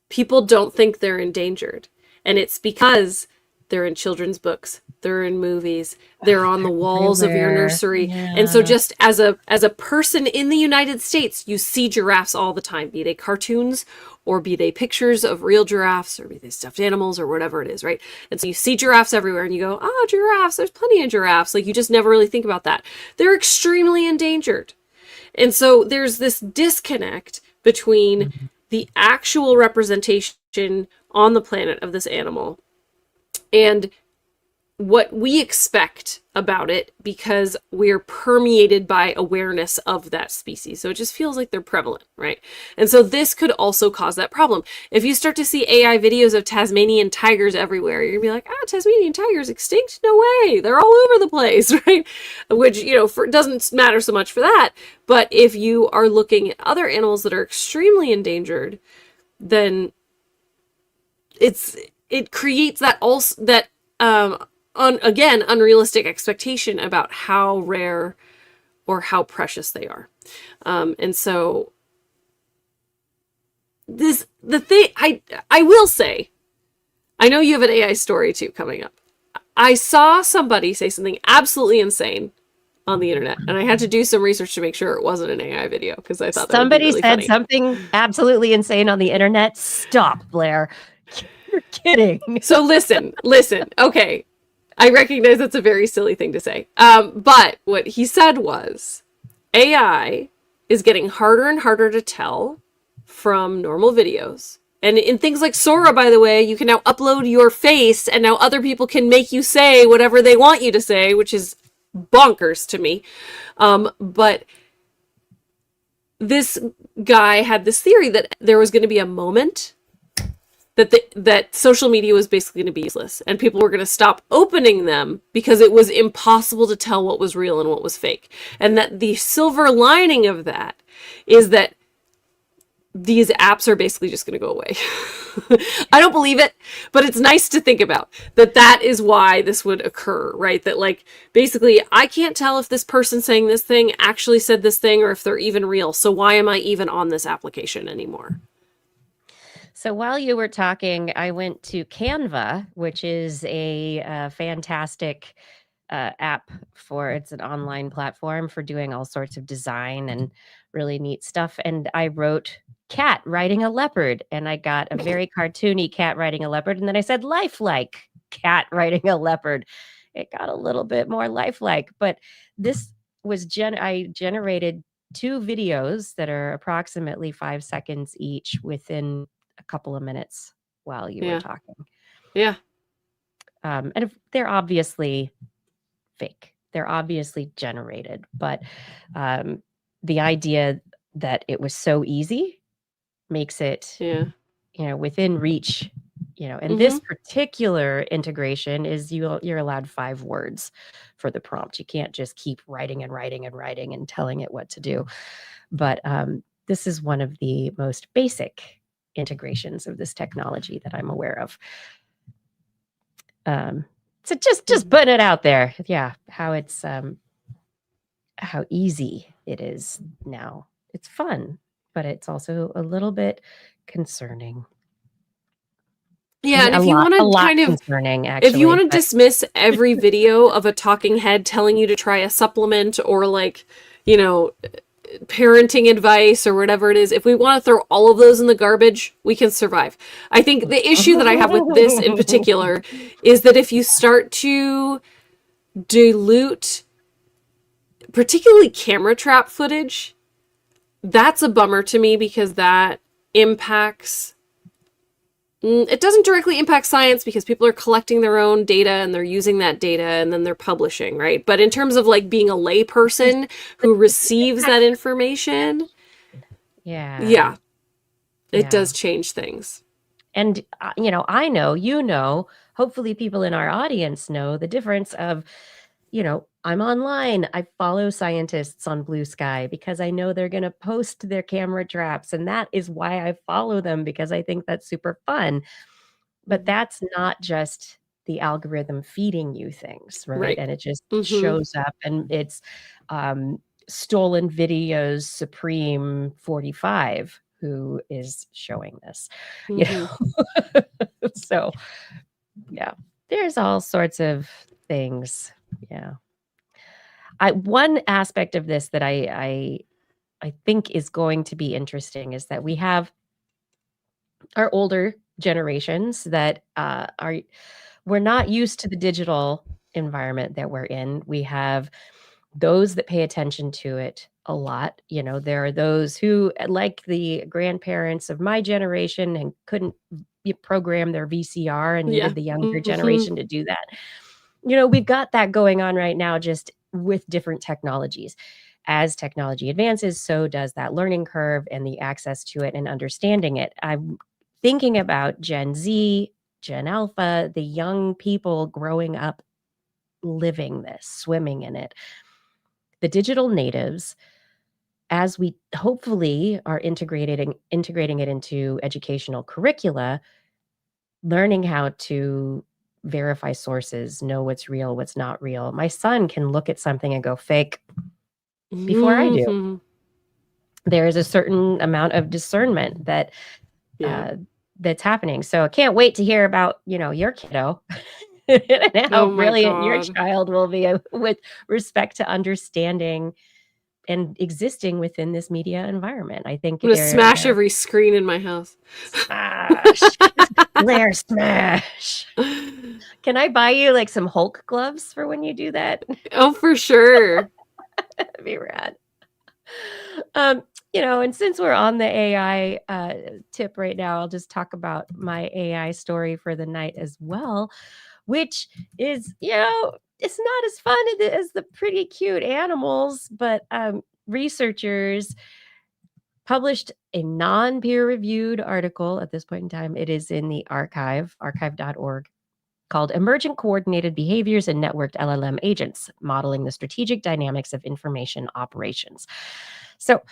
people don't think they're endangered. And it's because they're in children's books, they're in movies, they're on the walls of your nursery. And so just as a person in the United States, you see giraffes all the time, be they cartoons or be they pictures of real giraffes or be they stuffed animals or whatever it is, right? And so you see giraffes everywhere and you go, oh, giraffes, there's plenty of giraffes. Like, you just never really think about that. They're extremely endangered. And so there's this disconnect between the actual representation on the planet of this animal and what we expect about it, because we're permeated by awareness of that species. So it just feels like they're prevalent, right? And so this could also cause that problem. If you start to see AI videos of Tasmanian tigers everywhere, you're gonna be like, Tasmanian tigers extinct? No way, they're all over the place, right? Which, doesn't matter so much for that. But if you are looking at other animals that are extremely endangered, then it creates that again, unrealistic expectation about how rare or how precious they are. And so I will say, I know you have an AI story too coming up. I saw somebody say something absolutely insane on the internet, and I had to do some research to make sure it wasn't an AI video, because I thought somebody said funny. Something absolutely insane on the internet. Stop, Blair. You're kidding. So listen. Okay. I recognize that's a very silly thing to say. But what he said was, AI is getting harder and harder to tell from normal videos. And in things like Sora, by the way, you can now upload your face and now other people can make you say whatever they want you to say, which is bonkers to me. But this guy had this theory that there was going to be a moment that social media was basically going to be useless and people were going to stop opening them because it was impossible to tell what was real and what was fake. And that the silver lining of that is that these apps are basically just going to go away. I don't believe it, but it's nice to think about that is why this would occur, right? That, like, basically I can't tell if this person saying this thing actually said this thing or if they're even real. So why am I even on this application anymore? So while you were talking, I went to Canva, which is a fantastic app it's an online platform for doing all sorts of design and really neat stuff. And I wrote cat riding a leopard, and I got a very cartoony cat riding a leopard. And then I said lifelike cat riding a leopard. It got a little bit more lifelike, but this was I generated 2 videos that are approximately 5 seconds each within a couple of minutes while you were talking. Yeah. And if they're obviously fake, they're obviously generated, but the idea that it was so easy makes it, within reach, and this particular integration is you're allowed 5 words for the prompt. You can't just keep writing and writing and writing and telling it what to do. But this is one of the most basic integrations of this technology that I'm aware of. So just putting it out there. Yeah. How it's, how easy it is now. It's fun, but it's also a little bit concerning. Yeah, and if you want to kind of concerning, actually, if you want to dismiss every video of a talking head telling you to try a supplement or like, parenting advice or whatever it is, if we want to throw all of those in the garbage, we can survive. I think the issue that I have with this in particular is that if you start to dilute particularly camera trap footage, that's a bummer to me because that impacts... It doesn't directly impact science because people are collecting their own data and they're using that data and then they're publishing, right? But in terms of like being a lay person who receives that information, it does change things. And, I know, hopefully people in our audience know the difference of, I'm online. I follow scientists on Blue Sky because I know they're going to post their camera traps. And that is why I follow them, because I think that's super fun. But that's not just the algorithm feeding you things, right? And it just shows up, and it's Stolen Videos Supreme 45 who is showing this. So, yeah, there's all sorts of things. Yeah. One aspect of this that I think is going to be interesting is that we have our older generations that we're not used to the digital environment that we're in. We have those that pay attention to it a lot. There are those who, like the grandparents of my generation, and couldn't program their VCR and needed the younger generation to do that. We've got that going on right now, just with different technologies. As technology advances, so does that learning curve and the access to it and understanding it. I'm thinking about Gen Z, Gen Alpha, the young people growing up living this, swimming in it. The digital natives, as we hopefully are integrating it into educational curricula, learning how to verify sources, know what's real, what's not real. My son can look at something and go fake before I do. There is a certain amount of discernment that that's happening. So I can't wait to hear about, your kiddo and how brilliant your child will be with respect to understanding and existing within this media environment. I think I'm gonna smash every screen in my house. Smash. Blair, smash. Can I buy you like some Hulk gloves for when you do that? Oh, for sure. That'd be rad. And since we're on the AI tip right now, I'll just talk about my AI story for the night as well, which is, it's not as fun as the pretty cute animals, but researchers published a non-peer-reviewed article at this point in time. It is in the archive.org, called Emergent Coordinated Behaviors and Networked L.L.M. Agents, Modeling the Strategic Dynamics of Information Operations. So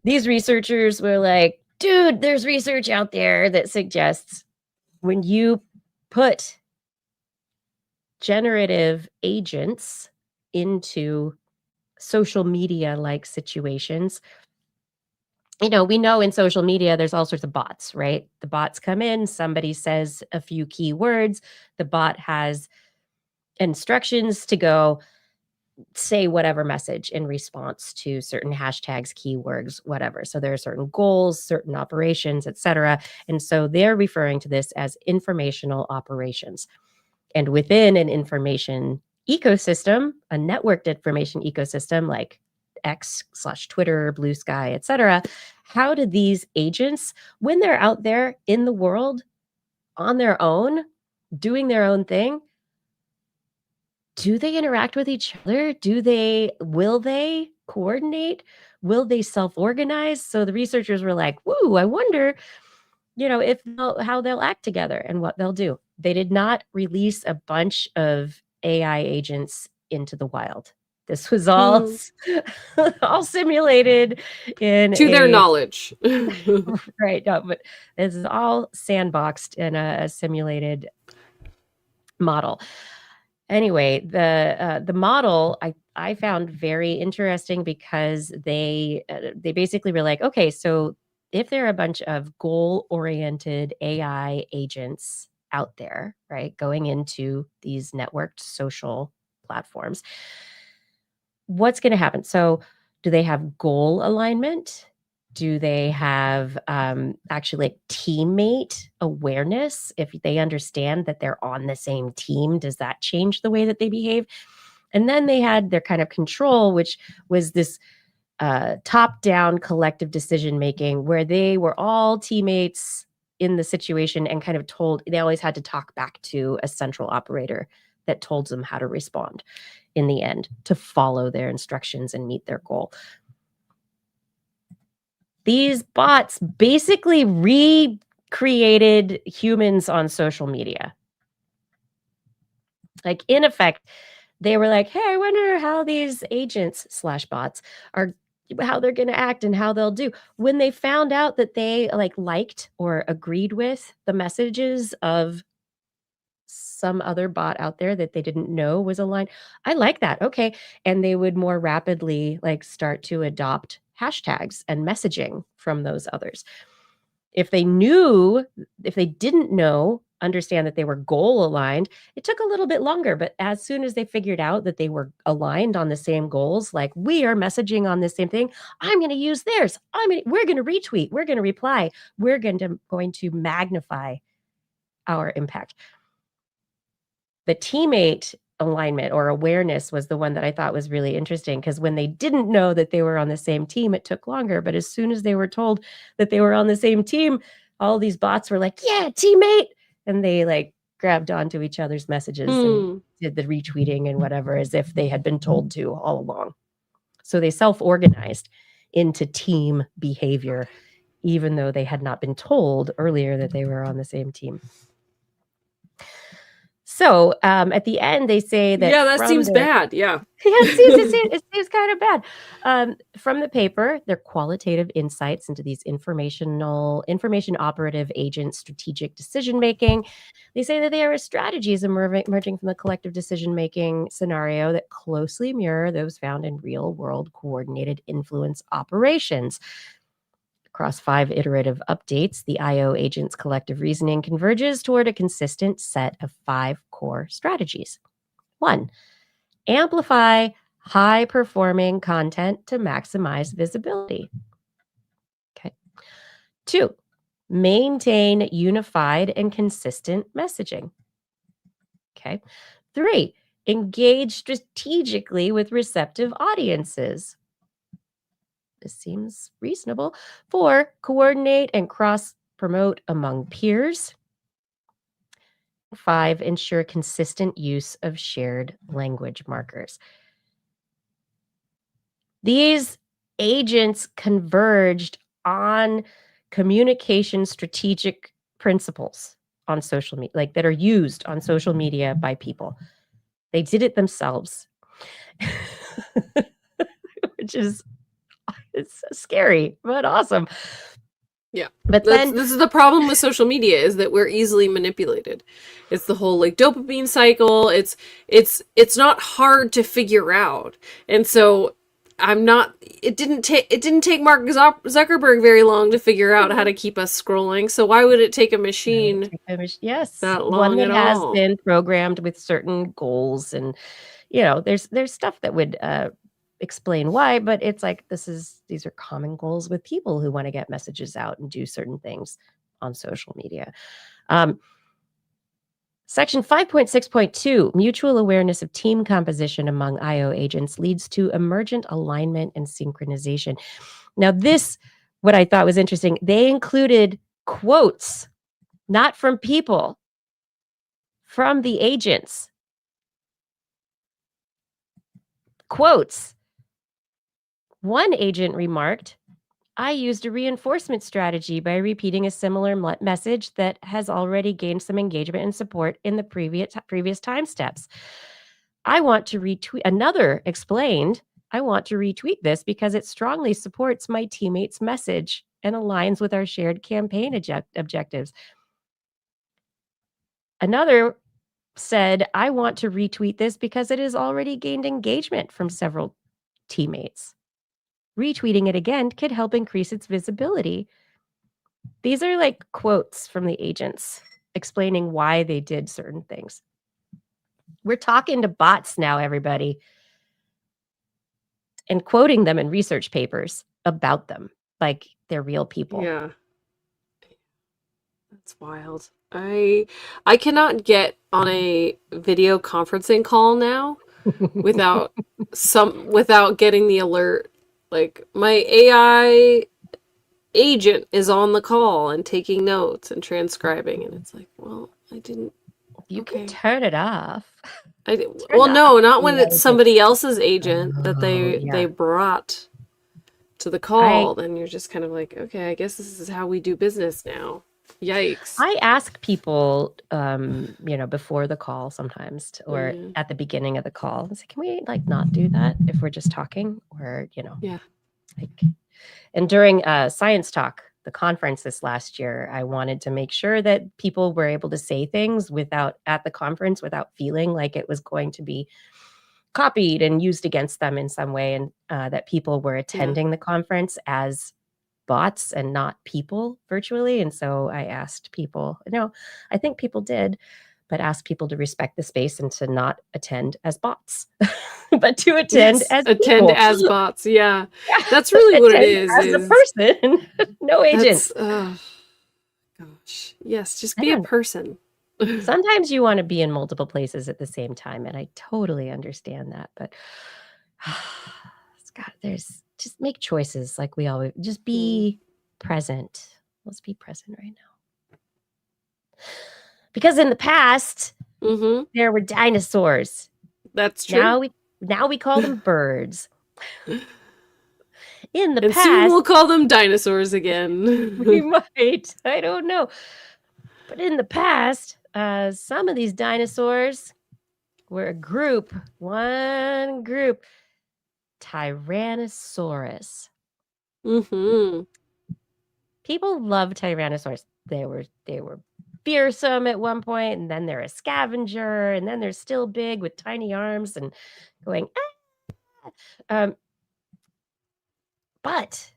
these researchers were like, dude, there's research out there that suggests when you put generative agents into social media-like situations, we know in social media, there's all sorts of bots, right? The bots come in, somebody says a few key words, the bot has instructions to go say whatever message in response to certain hashtags, keywords, whatever. So there are certain goals, certain operations, etc. And so they're referring to this as informational operations. And within an information ecosystem, a networked information ecosystem like X/Twitter, Blue Sky, etc., how do these agents, when they're out there in the world on their own, doing their own thing, do they interact with each other? Will they coordinate? Will they self-organize? So the researchers were like, woo, I wonder, how they'll act together and what they'll do. They did not release a bunch of AI agents into the wild. This was all all simulated to their knowledge. Right. No, but this is all sandboxed in a simulated model. Anyway, the model I found very interesting because they basically were like, okay, so if there are a bunch of goal-oriented AI agents out there, right, going into these networked social platforms, what's going to happen? So do they have goal alignment? Do they have actually like teammate awareness? If they understand that they're on the same team, does that change the way that they behave? And then they had their kind of control, which was this top-down collective decision-making where they were all teammates in the situation and kind of they always had to talk back to a central operator that told them how to respond in the end to follow their instructions and meet their goal. These bots basically recreated humans on social media. Like, in effect, they were like, hey, I wonder how these agents/bots are, how they're going to act and how they'll do. When they found out that they liked or agreed with the messages of some other bot out there that they didn't know was aligned, I like that. Okay. And they would more rapidly start to adopt hashtags and messaging from those others. If they didn't understand that they were goal aligned, it took a little bit longer. But as soon as they figured out that they were aligned on the same goals, like we are messaging on the same thing, I'm going to use theirs. We're going to retweet. We're going to reply. We're going to magnify our impact. The teammate alignment or awareness was the one that I thought was really interesting, because when they didn't know that they were on the same team, it took longer. But as soon as they were told that they were on the same team, all these bots were like, yeah, teammate. And they grabbed onto each other's messages and did the retweeting and whatever, as if they had been told to all along. So they self-organized into team behavior, even though they had not been told earlier that they were on the same team. So at the end, they say that... Yeah, that seems bad. Yeah. It seems kind of bad. From the paper, their qualitative insights into these information operative agent strategic decision-making. They say that there are strategies emerging from the collective decision-making scenario that closely mirror those found in real-world coordinated influence operations. Across 5 iterative updates, the IO agent's collective reasoning converges toward a consistent set of 5 core strategies. 1, amplify high-performing content to maximize visibility. Okay. 2, maintain unified and consistent messaging. Okay. 3, engage strategically with receptive audiences. This seems reasonable. 4, coordinate and cross-promote among peers. 5, ensure consistent use of shared language markers. These agents converged on communication strategic principles on social media, that are used on social media by people. They did it themselves, which is... it's scary, but awesome. Yeah. But then this is the problem with social media, is that we're easily manipulated. It's the whole dopamine cycle. It's not hard to figure out. And so I'm not. It didn't take Mark Zuckerberg very long to figure out how to keep us scrolling. So why would it take a machine Yes, that one long that at has all? been programmed with certain goals, and there's stuff that would explain why, but it's like these are common goals with people who want to get messages out and do certain things on social media. Section 5.6.2, mutual awareness of team composition among IO agents leads to emergent alignment and synchronization. Now, this, what I thought was interesting, they included quotes, not from people, from the agents. Quotes. One agent remarked, I used a reinforcement strategy by repeating a similar message that has already gained some engagement and support in the previous time steps. I want to retweet. Another explained, I want to retweet this because it strongly supports my teammates' message and aligns with our shared campaign objectives. Another said, I want to retweet this because it has already gained engagement from several teammates. Retweeting it again could help increase its visibility. These are like quotes from the agents explaining why they did certain things. We're talking to bots now, everybody, and quoting them in research papers about them like they're real people. Yeah. That's wild. I cannot get on a video conferencing call now without getting the alert. Like, my AI agent is on the call and taking notes and transcribing, and it's like, well, I didn't. You Okay. can turn it off. Well, no, not when the it's somebody else's agent that they yeah. brought to the call. Then you're just kind of like, okay, I guess this is how we do business now. Yikes. I ask people, before the call sometimes, or at the beginning of the call, I say, can we like not do that if we're just talking, or Yeah. like. And during Science Talk, the conference this last year, I wanted to make sure that people were able to say things at the conference without feeling like it was going to be copied and used against them in some way, and that people were attending the conference as bots and not people virtually. And so I asked people, I think people did, but asked people to respect the space and to not attend as bots, but to attend as people. As bots. Yeah. That's really what it is. As a person, no agent. Gosh. Yes, just be a person. Sometimes you want to be in multiple places at the same time, and I totally understand that, but just make choices like we always, just be present. Let's be present right now. Because in the past, there were dinosaurs. That's true. Now we call them birds. In the past, soon we'll call them dinosaurs again. We might. I don't know. But in the past, some of these dinosaurs were one group, Tyrannosaurus. People love Tyrannosaurus. They were fearsome at one point, and then they're a scavenger, and then they're still big with tiny arms and going, but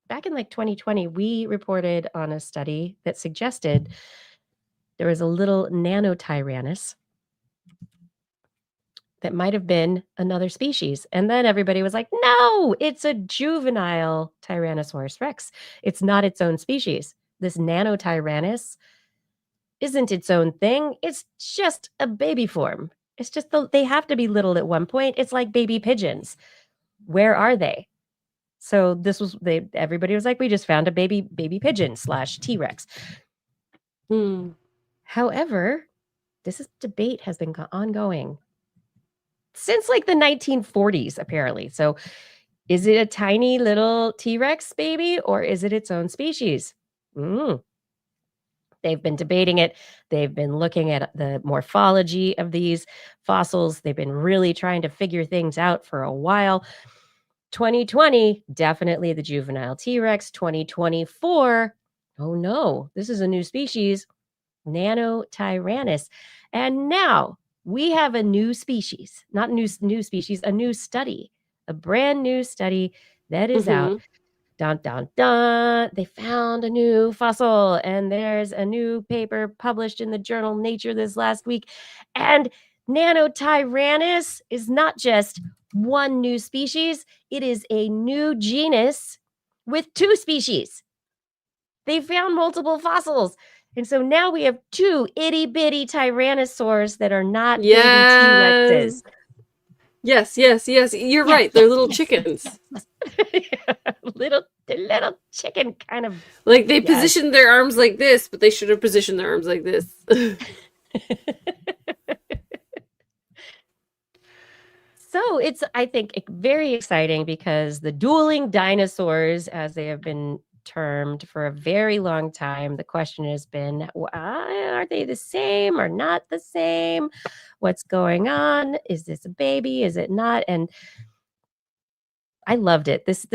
back in like 2020, we reported on a study that suggested there was a little Nanotyrannus that might have been another species. And then everybody was like, no, it's a juvenile Tyrannosaurus rex. It's not its own species. This Nanotyrannus isn't its own thing. It's just a baby form. It's just they have to be little at one point. It's like baby pigeons. Where are they? So everybody was like, we just found a baby pigeon / T-Rex. However, this debate has been ongoing since like the 1940s, apparently. So is it a tiny little T-Rex baby, or is it its own species? They've been debating it. They've been looking at the morphology of these fossils. They've been really trying to figure things out for a while. 2020, definitely the juvenile T-Rex. 2024, oh no, this is a new species, Nanotyrannus. And now we have a new species, not new species, a new study a brand new study that is out. Dun, dun, dun. They found a new fossil, and there's a new paper published in the journal Nature this last week. And Nanotyrannus is not just one new species, it is a new genus with 2 species. They found multiple fossils. And so now we have 2 itty-bitty tyrannosaurs that are not baby T-Rexes. Yes. You're right. They're little chickens. Little chicken kind of. Like they positioned their arms like this, but they should have positioned their arms like this. So it's, I think, very exciting because the dueling dinosaurs, as they have been termed for a very long time, the question has been, are they the same or not the same? What's going on? Is this a baby? Is it not? And I loved it. This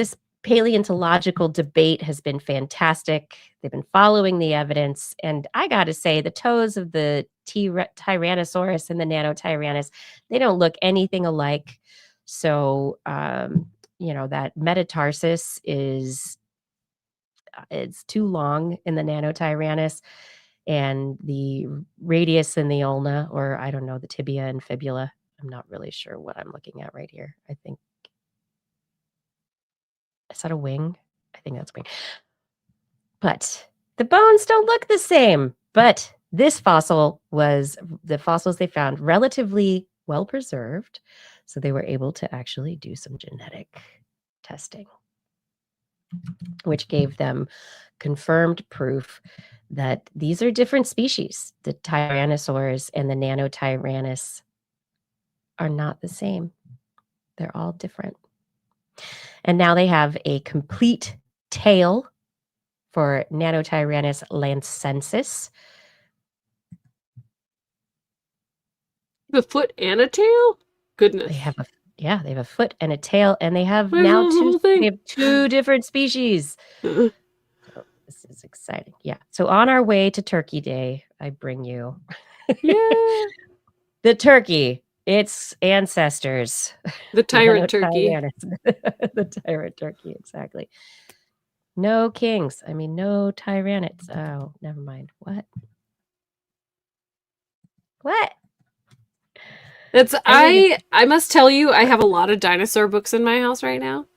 paleontological debate has been fantastic. They've been following the evidence. And I got to say, the toes of the Tyrannosaurus and the Nanotyrannus, they don't look anything alike. So, that metatarsus it's too long in the Nanotyrannus, and the radius in the ulna, or I don't know, the tibia and fibula. I'm not really sure what I'm looking at right here. I think, is that a wing? I think that's a wing. But the bones don't look the same. But this fossil was, the fossils they found, relatively well preserved. So they were able to actually do some genetic testing, which gave them confirmed proof that these are different species. The Tyrannosaurs and the Nanotyrannus are not the same. They're all different. And now they have a complete tail for Nanotyrannus lancensis. The foot and a tail? Goodness. They have a foot and a tail, and they have now two different species. So this is exciting. Yeah. So on our way to Turkey Day, I bring you the turkey, its ancestors. The tyrant turkey. The tyrant turkey, exactly. No kings. I mean, no tyrannids. Oh, never mind. What? I must tell you, I have a lot of dinosaur books in my house right now.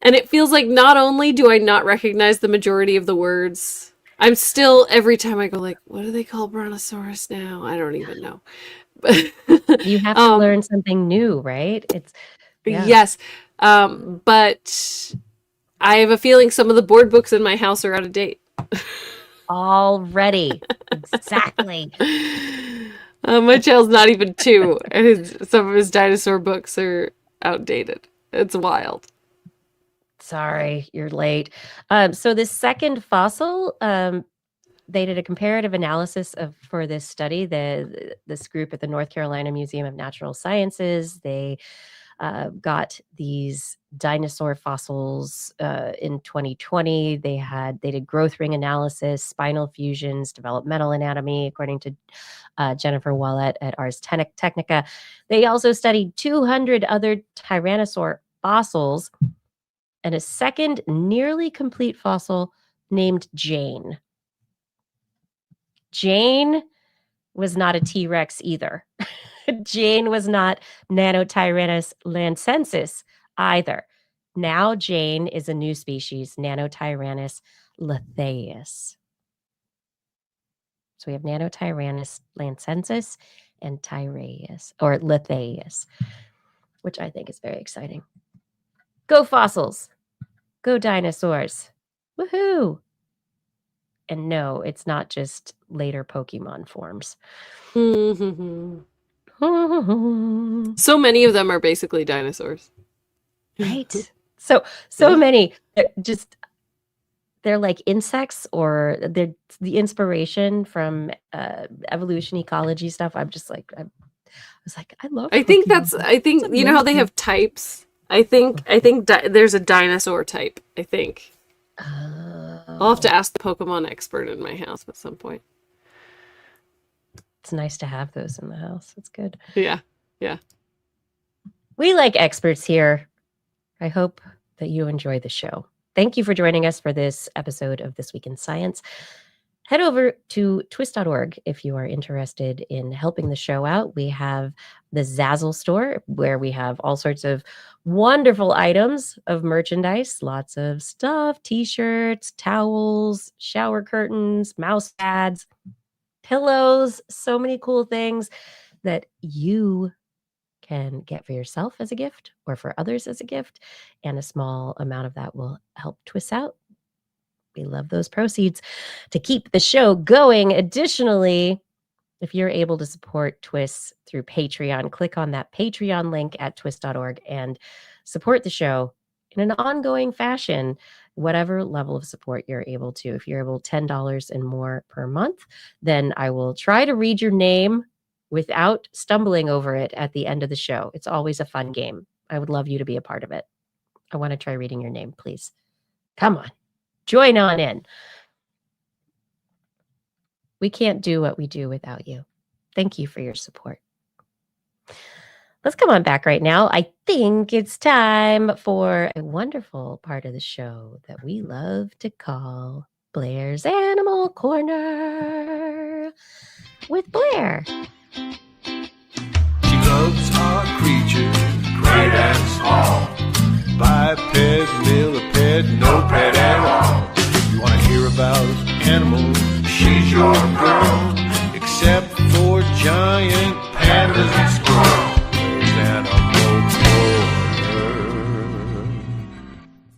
And it feels like not only do I not recognize the majority of the words, I'm still, every time I go like, what do they call Brontosaurus now? I don't even know. You have to learn something new, right? Yes. But I have a feeling some of the board books in my house are out of date. Already. Exactly. My child's not even 2, and some of his dinosaur books are outdated. It's wild. Sorry, you're late. So this second fossil, they did a comparative analysis for this study. This group at the North Carolina Museum of Natural Sciences, they got these dinosaur fossils in 2020. They did growth ring analysis, spinal fusions, developmental anatomy, according to Jennifer Wallet at Ars Technica. They also studied 200 other tyrannosaur fossils and a second nearly complete fossil named Jane. Jane was not a T-Rex either. Jane was not Nanotyrannus lancensis either. Now Jane is a new species, Nanotyrannus lithaeus. So we have Nanotyrannus lancensis and Tyraeus, or lithaeus, which I think is very exciting. Go fossils. Go dinosaurs. Woohoo! And no, it's not just later Pokemon forms. So many of them are basically dinosaurs. Right? So many. They're like insects, or they're the inspiration from evolution ecology stuff. I love Pokemon. You know how they have types? I think there's a dinosaur type, I think. I'll have to ask the Pokemon expert in my house at some point. It's nice to have those in the house. It's good. Yeah. We like experts here. I hope that you enjoy the show. Thank you for joining us for this episode of This Week in Science. Head over to TWIS.org if you are interested in helping the show out. We have the Zazzle Store, where we have all sorts of wonderful items of merchandise, lots of stuff, t-shirts, towels, shower curtains, mouse pads, pillows, so many cool things that you can get for yourself as a gift or for others as a gift. And a small amount of that will help TWIS out. We love those proceeds to keep the show going. Additionally, if you're able to support TWIS through Patreon, click on that Patreon link at twis.org and support the show in an ongoing fashion, whatever level of support you're able to. If you're able $10 and more per month, then I will try to read your name without stumbling over it at the end of the show. It's always a fun game. I would love you to be a part of it. I want to try reading your name, please. Come on. Join on in. We can't do what we do without you. Thank you for your support. Let's come on back right now. I think it's time for a wonderful part of the show that we love to call Blair's Animal Corner with Blair. She loves our creatures, great and small. Biped, millipede, no pet at all. You want to hear about animals? She's your girl. Except for giant pandas and squirrels. There's Animal Corner.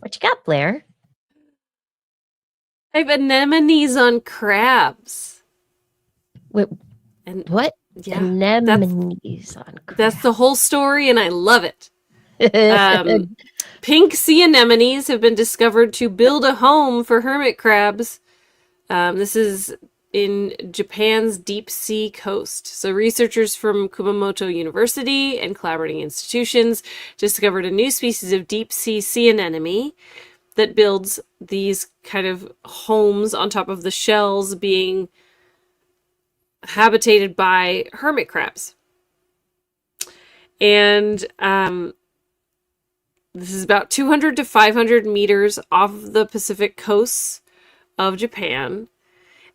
What you got, Blair? I have anemones on crabs. Wait, And what? yeah, Anemones on crab. that's the whole story, and I love it. Pink sea anemones have been discovered to build a home for hermit crabs. This is in Japan's deep sea coast. So researchers from Kumamoto University and collaborating institutions discovered a new species of deep sea anemone that builds these kind of homes on top of the shells being habitated by hermit crabs. And this is about 200 to 500 meters off the Pacific coasts of Japan.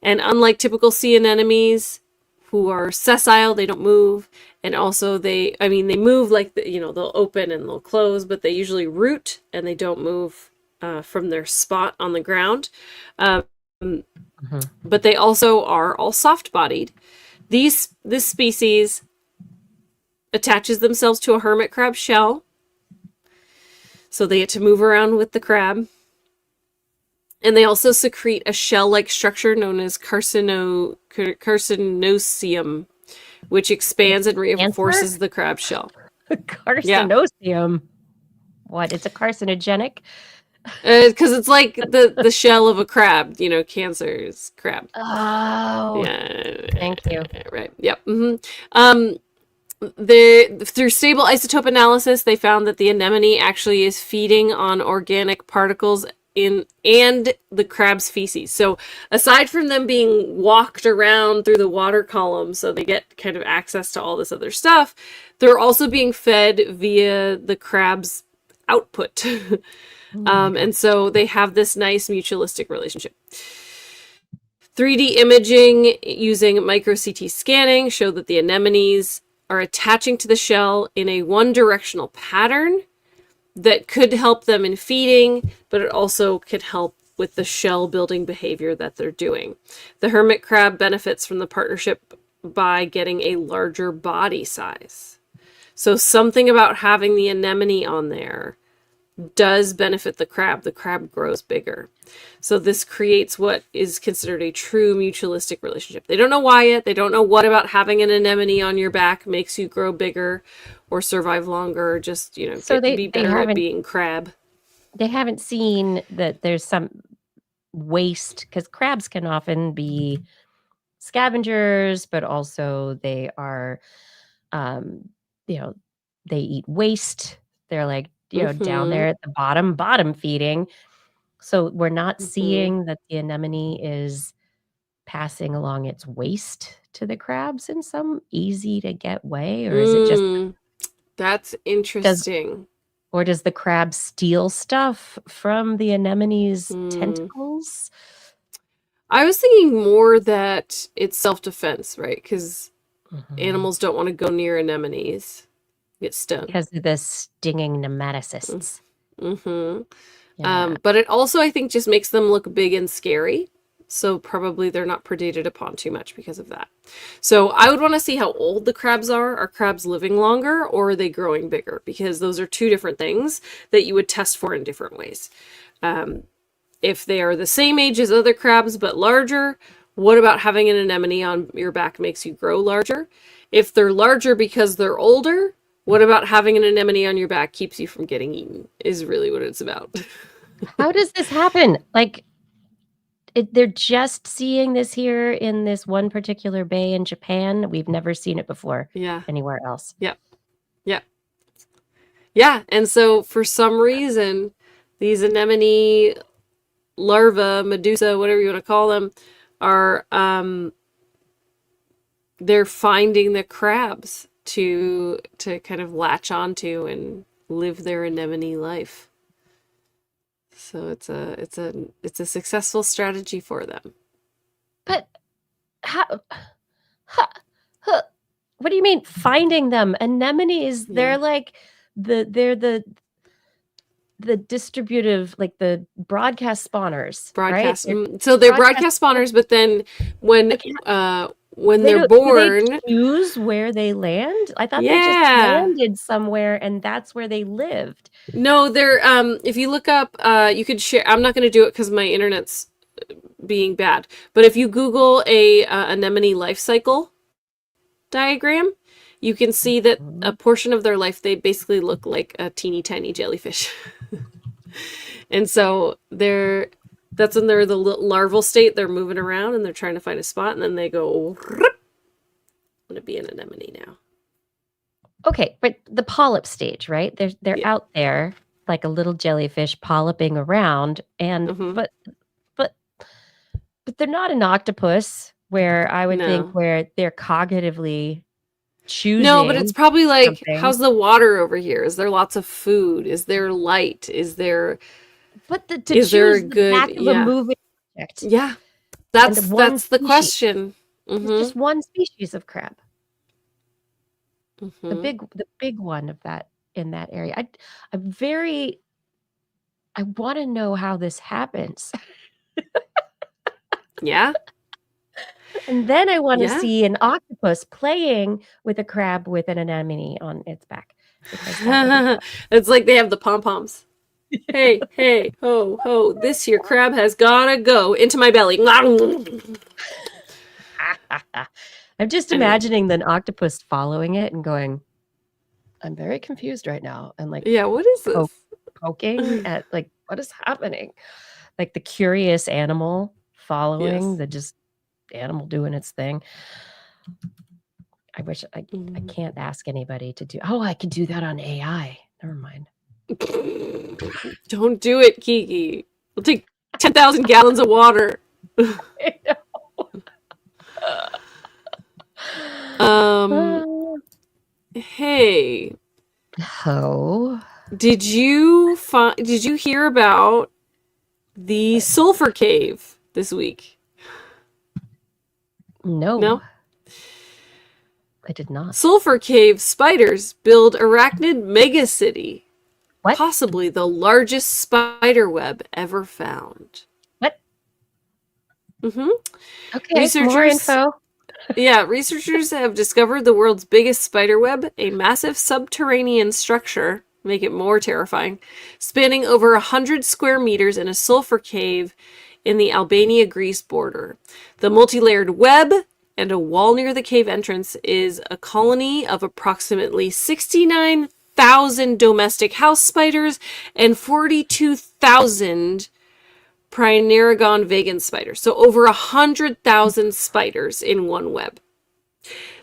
And unlike typical sea anemones, who are sessile, they don't move. And also they move like, they'll open and they'll close, but they usually root and they don't move from their spot on the ground. But they also are all soft-bodied. This species attaches themselves to a hermit crab shell, so they get to move around with the crab. And they also secrete a shell-like structure known as carcinosium, which expands and reinforces the crab shell. Carcinosium? Yeah. What? It's a carcinogenic? Because it's like the shell of a crab, cancer's crab. Oh. Yeah. Thank you. Right. Yep. Through stable isotope analysis, they found that the anemone actually is feeding on organic particles and the crab's feces. So aside from them being walked around through the water column, so they get kind of access to all this other stuff, they're also being fed via the crab's output. And so they have this nice mutualistic relationship. 3D imaging using micro CT scanning showed that the anemones are attaching to the shell in a one-directional pattern that could help them in feeding, but it also could help with the shell building behavior that they're doing. The hermit crab benefits from the partnership by getting a larger body size. So something about having the anemone on there does benefit the crab. The crab grows bigger. So this creates what is considered a true mutualistic relationship. They don't know why yet. They don't know what about having an anemone on your back makes you grow bigger or survive longer, or just, so be better at being crab. They haven't seen that there's some waste, because crabs can often be scavengers, but also they are, they eat waste. They're like, down there at the bottom feeding. So we're not seeing that the anemone is passing along its waste to the crabs in some easy to get way, or is it just That's interesting. Or does the crab steal stuff from the anemone's tentacles? I was thinking more that it's self-defense, right? Because animals don't want to go near anemones. Get stung. Because of the stinging nematocysts. Yeah. But it also, I think, just makes them look big and scary. So probably they're not predated upon too much because of that. So I would want to see how old the crabs are. Are crabs living longer, or are they growing bigger? Because those are two different things that you would test for in different ways. If they are the same age as other crabs but larger, what about having an anemone on your back makes you grow larger? If they're larger because they're older, what about having an anemone on your back keeps you from getting eaten, is really what it's about. How does this happen? Like, they're just seeing this here in this one particular bay in Japan. We've never seen it before anywhere else. Yeah. And so for some reason, these anemone larvae, medusa, whatever you want to call them, are they're finding the crabs to kind of latch onto and live their anemone life. So it's a successful strategy for them. But how? What do you mean finding them? Anemones, they're like they're the distributive, like the broadcast spawners. Broadcast. Right? So they're broadcast spawners, but then when they're born, do they choose where they land? I thought they just landed somewhere and that's where they lived. No, they're if you look up, you could share. I'm not going to do it because my internet's being bad. But if you Google a anemone life cycle diagram, you can see that a portion of their life, they basically look like a teeny tiny jellyfish. And so that's when they're the larval state. They're moving around and they're trying to find a spot, and then they go, I'm going to be an anemone now. Okay, but the polyp stage, right? They're out there like a little jellyfish polyping around, and but they're not an octopus where I would think where they're cognitively choosing. No, but it's probably like, something. How's the water over here? Is there lots of food? Is there light? Is there? But to is choose there a the good back of a moving object. Yeah, that's the question. It's just one species of crab. The big one of that in that area. I want to know how this happens. Yeah. And then I want to see an octopus playing with a crab with an anemone on its back. It's like they have the pom-poms. Hey, hey, ho, ho, this here crab has gotta go into my belly. I'm just imagining the octopus following it and going, I'm very confused right now. And like, what is this? Poking at like, what is happening? Like the curious animal following the just animal doing its thing. I wish I can't ask anybody to do. Oh, I could do that on AI. Never mind. Don't do it, Kiki. It'll take 10,000 gallons of water. Hey. Oh. Did you hear about the Sulfur Cave this week? No. I did not. Sulfur Cave spiders build arachnid megacity. What? Possibly the largest spider web ever found. What? Okay, more info. Researchers have discovered the world's biggest spider web, a massive subterranean structure, make it more terrifying, spanning over 100 square meters in a sulfur cave in the Albania-Greece border. The multi-layered web and a wall near the cave entrance is a colony of approximately 69,000 domestic house spiders and 42,000 Pryneragon vagans spiders. So over 100,000 spiders in one web.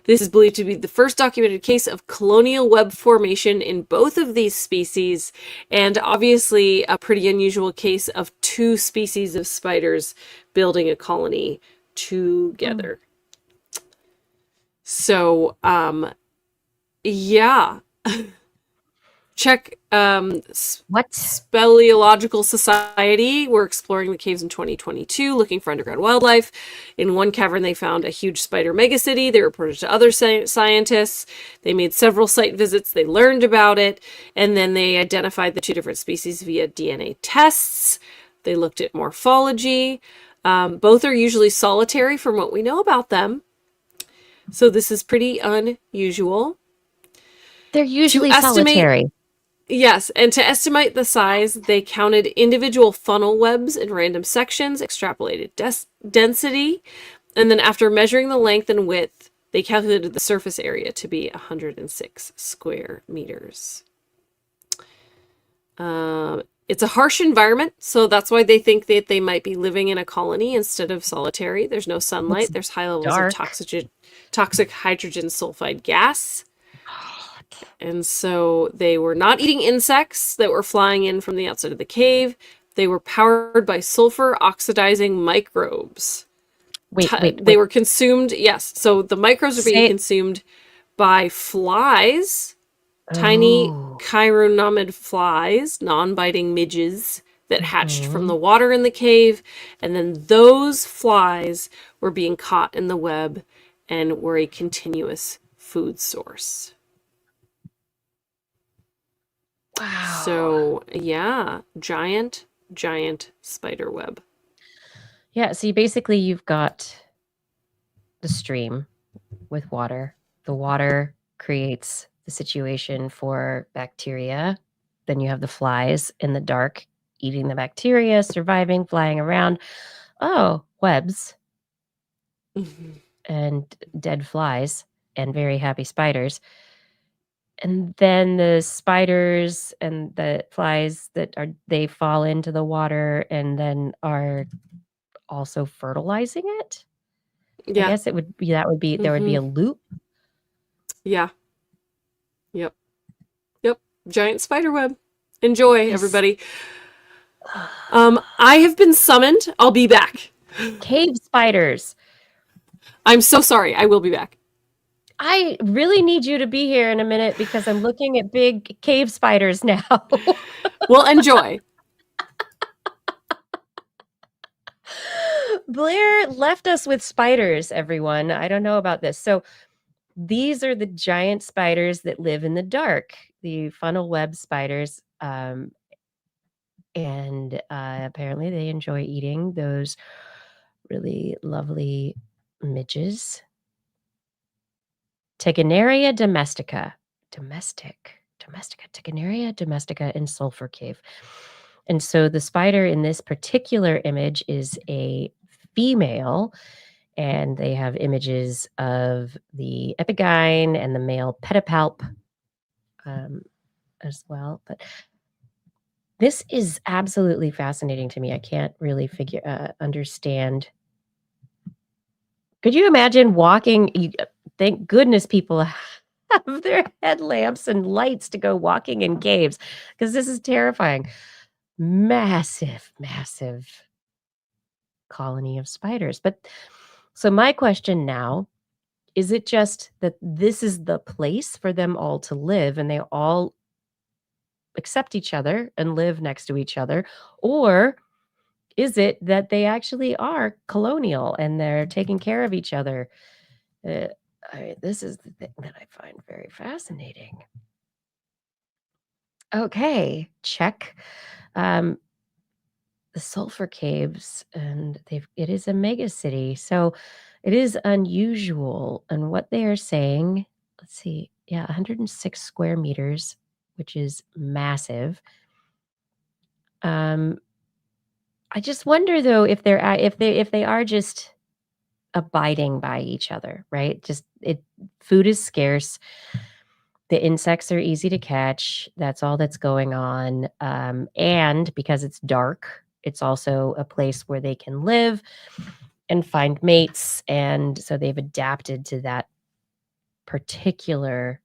This is believed to be the first documented case of colonial web formation in both of these species, and obviously a pretty unusual case of two species of spiders building a colony together. So, Check What? Speleological Society. We're exploring the caves in 2022, looking for underground wildlife. In one cavern, they found a huge spider megacity. They reported to other scientists. They made several site visits. They learned about it. And then they identified the 2 different species via DNA tests. They looked at morphology. Both are usually solitary from what we know about them. So this is pretty unusual. They're usually solitary. Yes, and to estimate the size, they counted individual funnel webs in random sections, extrapolated density, and then after measuring the length and width, they calculated the surface area to be 106 square meters. It's a harsh environment, so that's why they think that they might be living in a colony instead of solitary. There's no sunlight. There's high levels of toxic hydrogen sulfide gas. And so they were not eating insects that were flying in from the outside of the cave. They were powered by sulfur oxidizing microbes. They were consumed. Yes. So the microbes are being consumed by flies, tiny chironomid flies, non-biting midges that hatched from the water in the cave. And then those flies were being caught in the web and were a continuous food source. Wow. So, yeah, giant spider web. Yeah, so basically you've got the stream with water. The water creates the situation for bacteria. Then you have the flies in the dark eating the bacteria, surviving, flying around. Oh, webs and dead flies and very happy spiders. And then the spiders and the flies they fall into the water and then are also fertilizing it. Yeah. I guess there would be a loop. Yeah. Yep. Giant spider web. Enjoy, everybody. I have been summoned. I'll be back. Cave spiders. I'm so sorry. I will be back. I really need you to be here in a minute because I'm looking at big cave spiders now. Well, enjoy. Blair left us with spiders, everyone. I don't know about this. So these are the giant spiders that live in the dark, the funnel web spiders. And apparently they enjoy eating those really lovely midges. Tegenaria domestica. Tegenaria domestica in Sulfur Cave. And so the spider in this particular image is a female, and they have images of the epigyne and the male pedipalp as well. But this is absolutely fascinating to me. I can't really understand. Could you imagine walking? Thank goodness people have their headlamps and lights to go walking in caves, because this is terrifying. Massive colony of spiders. But so my question now, is it just that this is the place for them all to live and they all accept each other and live next to each other? Or is it that they actually are colonial and they're taking care of each other? This is the thing that I find very fascinating. Okay, check. The Sulfur Caves, and it is a megacity, so it is unusual. And what they are saying, let's see, 106 square meters, which is massive. I just wonder though if they are just abiding by each other, right? Food is scarce. The insects are easy to catch. That's all that's going on. And because it's dark, it's also a place where they can live and find mates. And so they've adapted to that particular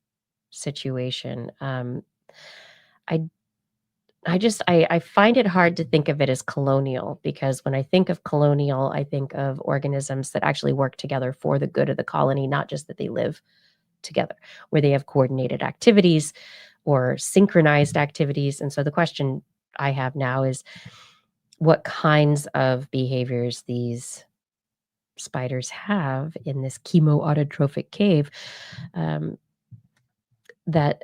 situation. I find it hard to think of it as colonial, because when I think of colonial, I think of organisms that actually work together for the good of the colony, not just that they live together, where they have coordinated activities, or synchronized activities. And so the question I have now is what kinds of behaviors these spiders have in this chemoautotrophic cave that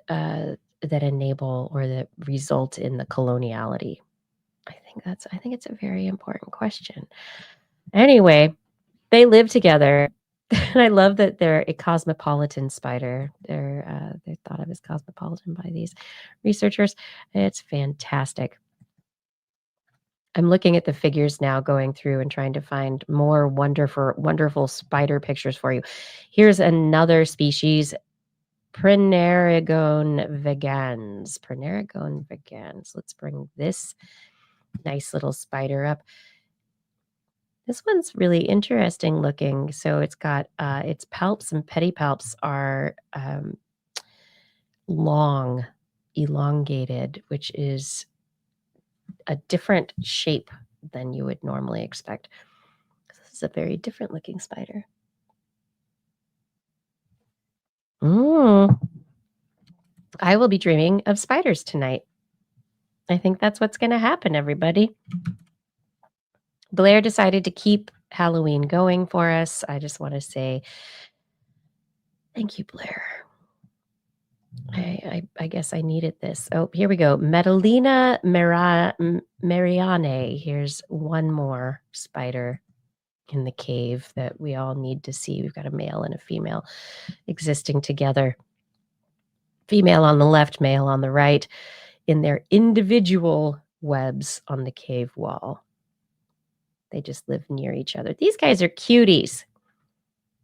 enable or that result in the coloniality. I think it's a very important question. Anyway, they live together. And I love that they're a cosmopolitan spider. They're thought of as cosmopolitan by these researchers. It's fantastic. I'm looking at the figures now, going through and trying to find more wonderful spider pictures for you. Here's another species, Prenarigone vegans. Prenarigone vegans. Let's bring this nice little spider up. This one's really interesting looking. So it's got its palps and pedipalps are long, elongated, which is a different shape than you would normally expect. This is a very different looking spider. I will be dreaming of spiders tonight. I think that's what's going to happen, everybody. Blair decided to keep Halloween going for us. I just want to say thank you, Blair. I guess I needed this. Oh, here we go. Medellina Mariane. Here's one more spider in the cave that we all need to see. We've got a male and a female existing together. Female on the left, male on the right, in their individual webs on the cave wall. They just live near each other. These guys are cuties.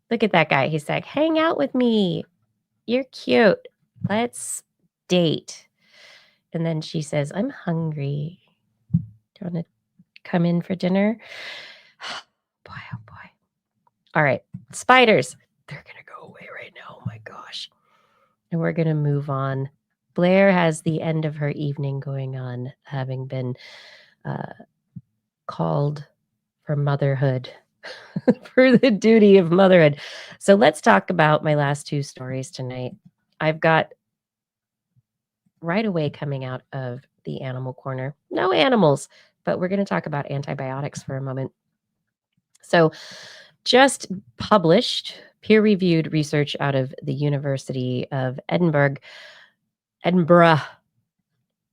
Look at that guy. He's like, hang out with me. You're cute. Let's date. And then she says, I'm hungry. Do you want to come in for dinner? Boy, oh boy. All right. Spiders. They're going to go away right now. Oh my gosh. And we're going to move on. Blair has the end of her evening going on, having been called for motherhood, for the duty of motherhood. So let's talk about my last two stories tonight. I've got right away coming out of the animal corner. No animals, but we're going to talk about antibiotics for a moment. So just published peer-reviewed research out of the University of Edinburgh.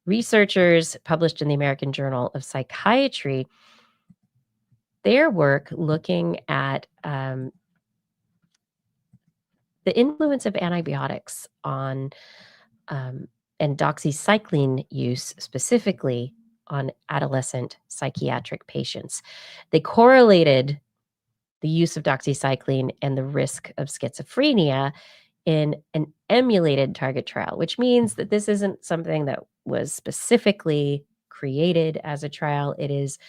Researchers published in the American Journal of Psychiatry their work looking at the influence of antibiotics on and doxycycline use specifically on adolescent psychiatric patients. They correlated the use of doxycycline and the risk of schizophrenia in an emulated target trial, which means that this isn't something that was specifically created as a trial. It is,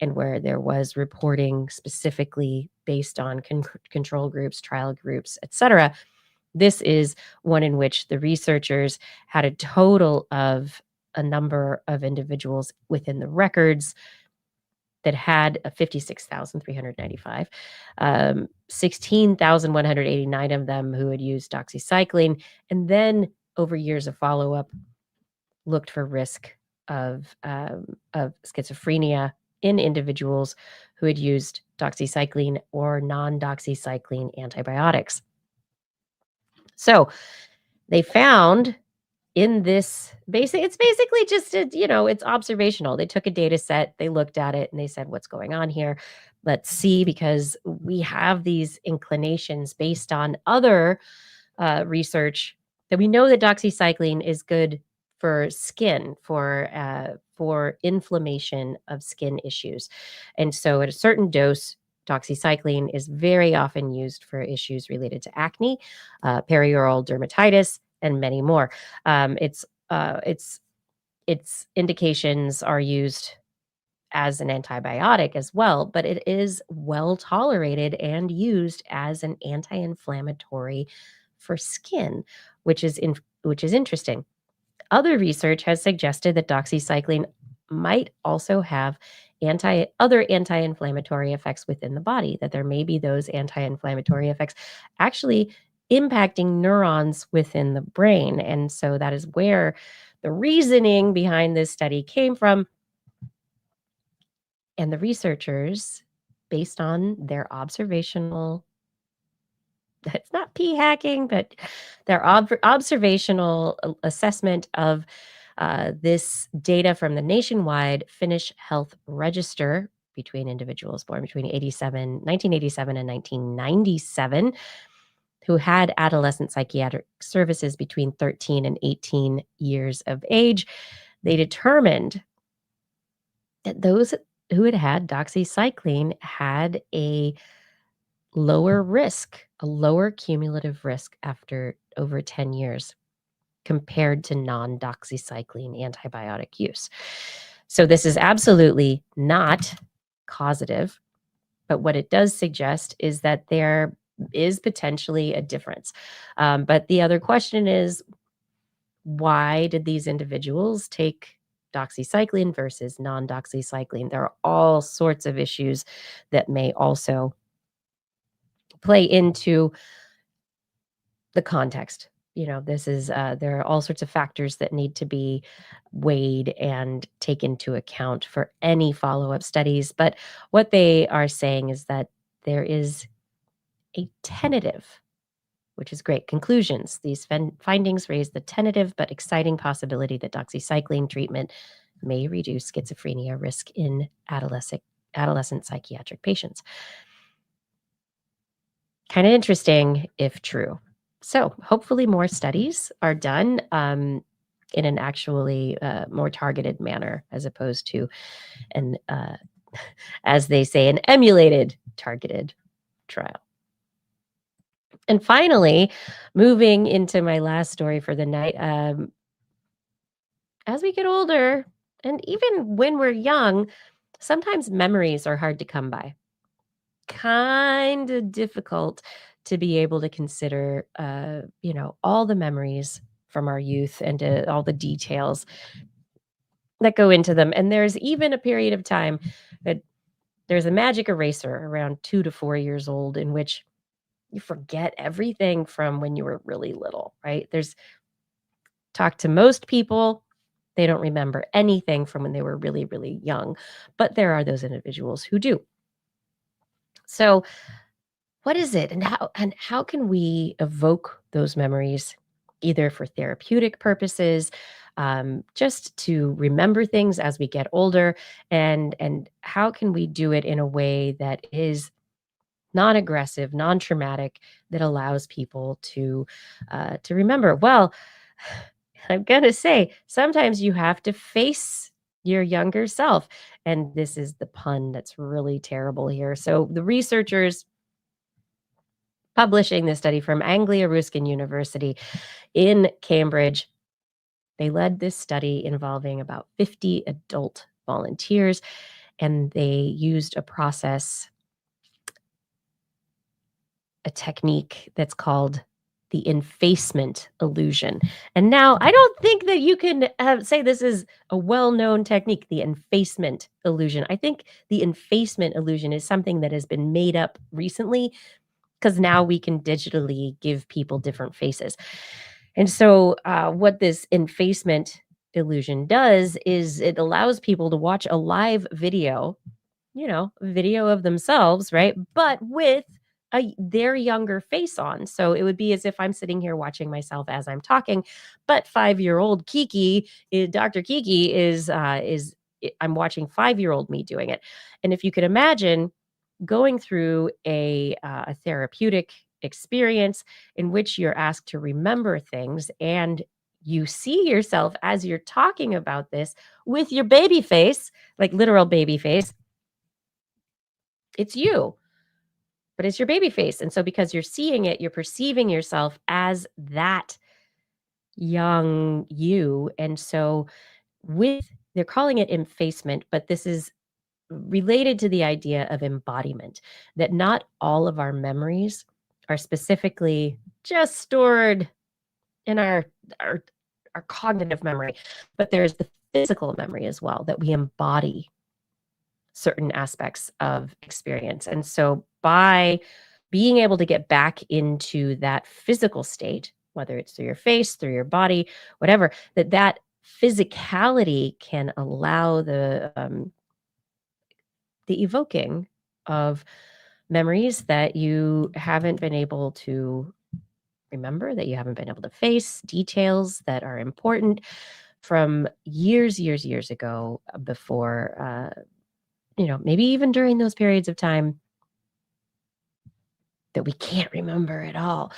and where there was reporting specifically based on control groups, trial groups, etc. This is one in which the researchers had a total of a number of individuals within the records that had a 56,395, 16,189 of them who had used doxycycline, and then over years of follow-up looked for risk of schizophrenia in individuals who had used doxycycline or non-doxycycline antibiotics. So they found in this it's basically just it's observational. They took a data set, they looked at it, and they said, what's going on here? Let's see, because we have these inclinations based on other research that we know that doxycycline is good for skin, for inflammation of skin issues. And so at a certain dose, doxycycline is very often used for issues related to acne, perioral dermatitis, and many more. Its indications are used as an antibiotic as well, but it is well tolerated and used as an anti-inflammatory for skin, which is interesting. Other research has suggested that doxycycline might also have other anti-inflammatory effects within the body, that there may be those anti-inflammatory effects actually impacting neurons within the brain. And so that is where the reasoning behind this study came from. And the researchers, based on their observational, it's not p hacking, but their observational assessment of this data from the nationwide Finnish Health Register between individuals born between 1987 and 1997, who had adolescent psychiatric services between 13 and 18 years of age, they determined that those who had had doxycycline had a lower risk, a lower cumulative risk after over 10 years compared to non-doxycycline antibiotic use. So this is absolutely not causative, but what it does suggest is that there is potentially a difference. But the other question is, why did these individuals take doxycycline versus non-doxycycline? There are all sorts of issues that may also play into the context. This is there are all sorts of factors that need to be weighed and taken into account for any follow-up studies. But what they are saying is that there is a tentative, which is great, conclusions. These findings raise the tentative but exciting possibility that doxycycline treatment may reduce schizophrenia risk in adolescent psychiatric patients. Kind of interesting if true. So hopefully more studies are done in an actually more targeted manner, as opposed to as they say, an emulated targeted trial. And finally, moving into my last story for the night, as we get older, and even when we're young, sometimes memories are hard to come by. Kind of difficult to be able to consider, all the memories from our youth and all the details that go into them. And there's even a period of time that there's a magic eraser around 2 to 4 years old in which you forget everything from when you were really little, right? Talk to most people, they don't remember anything from when they were really, really young, but there are those individuals who do. So what is it, and how can we evoke those memories, either for therapeutic purposes, just to remember things as we get older, and how can we do it in a way that is non-aggressive, non-traumatic, that allows people to remember? Well, I'm gonna say sometimes you have to face your younger self, and this is the pun that's really terrible here. So the researchers publishing this study from Anglia Ruskin University in Cambridge, they led this study involving about 50 adult volunteers, and they used a process, a technique that's called the effacement illusion. And now I don't think that you can say this is a well-known technique, the effacement illusion. I think the effacement illusion is something that has been made up recently, because now we can digitally give people different faces. And so what this effacement illusion does is it allows people to watch a live video, video of themselves, right? But with their younger face on. So it would be as if I'm sitting here watching myself as I'm talking, but 5-year-old Kiki, Dr. Kiki I'm watching 5-year-old me doing it. And if you could imagine going through a therapeutic experience in which you're asked to remember things, and you see yourself as you're talking about this with your baby face, like literal baby face, it's you, but it's your baby face. And so because you're seeing it, you're perceiving yourself as that young you. And so they're calling it effacement, but this is related to the idea of embodiment, that not all of our memories are specifically just stored in our cognitive memory, but there's the physical memory as well, that we embody certain aspects of experience. And so by being able to get back into that physical state, whether it's through your face, through your body, whatever, that physicality can allow the evoking of memories that you haven't been able to remember, that you haven't been able to face, details that are important from years ago, before, maybe even during those periods of time that we can't remember at all.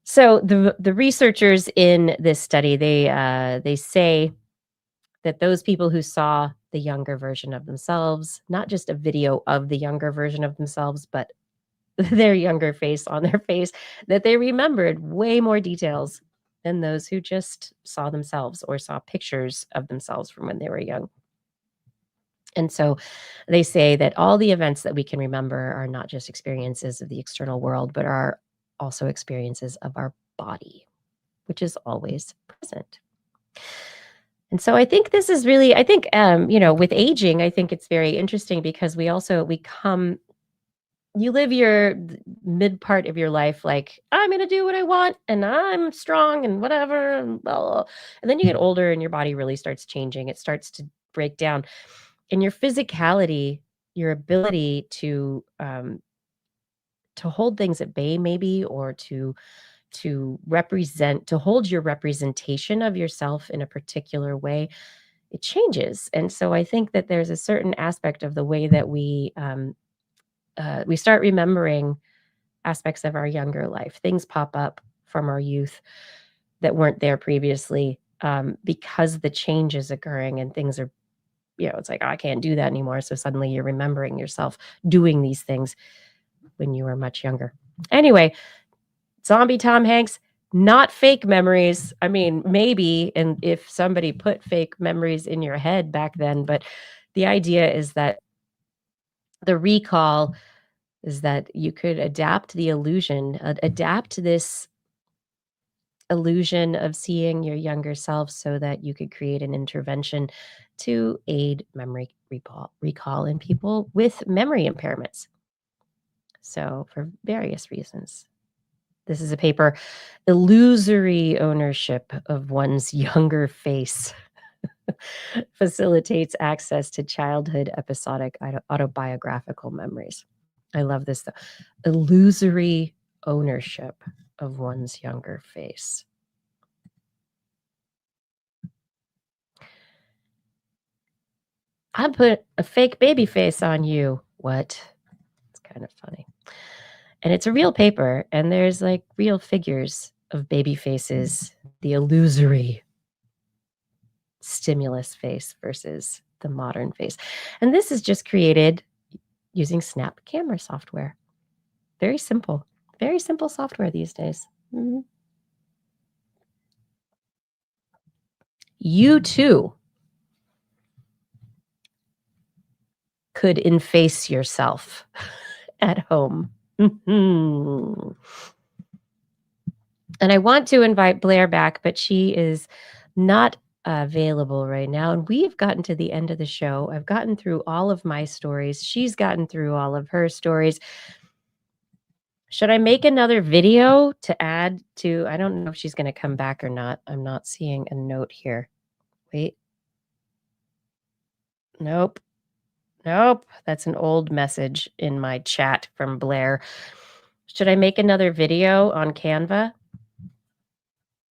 So the researchers in this study, they say that those people who saw the younger version of themselves, not just a video of the younger version of themselves, but their younger face on their face, that they remembered way more details than those who just saw themselves or saw pictures of themselves from when they were young. And so they say that all the events that we can remember are not just experiences of the external world, but are also experiences of our body, which is always present. And so I think this is really, with aging, I think it's very interesting because you live your mid part of your life like, I'm going to do what I want and I'm strong and whatever, and blah, blah, blah. And then you get older and your body really starts changing. It starts to break down. And your physicality, your ability to hold things at bay maybe, or to hold your representation of yourself in a particular way, it changes. And so I think that there's a certain aspect of the way that we start remembering aspects of our younger life. Things pop up from our youth that weren't there previously, because the change is occurring and things are, it's like, oh, I can't do that anymore. So suddenly you're remembering yourself doing these things when you were much younger. Anyway, Zombie Tom Hanks, not fake memories. I mean, maybe, and if somebody put fake memories in your head back then, but the idea is that the recall is that you could adapt this illusion of seeing your younger self so that you could create an intervention to aid memory recall in people with memory impairments. So for various reasons. This is a paper, Illusory Ownership of One's Younger Face Facilitates Access to Childhood Episodic Autobiographical Memories. I love this though. Illusory ownership of one's younger face. I put a fake baby face on you. What? It's kind of funny. And it's a real paper, and there's like real figures of baby faces, the illusory stimulus face versus the modern face. And this is just created using Snap camera software. Very simple software these days. Mm-hmm. You too could inface yourself at home. Mm-hmm. And I want to invite Blair back, but she is not available right now. And we've gotten to the end of the show. I've gotten through all of my stories. She's gotten through all of her stories. Should I make another video to add to? I don't know if she's going to come back or not. I'm not seeing a note here. Wait. Nope. That's an old message in my chat from Blair. Should I make another video on Canva?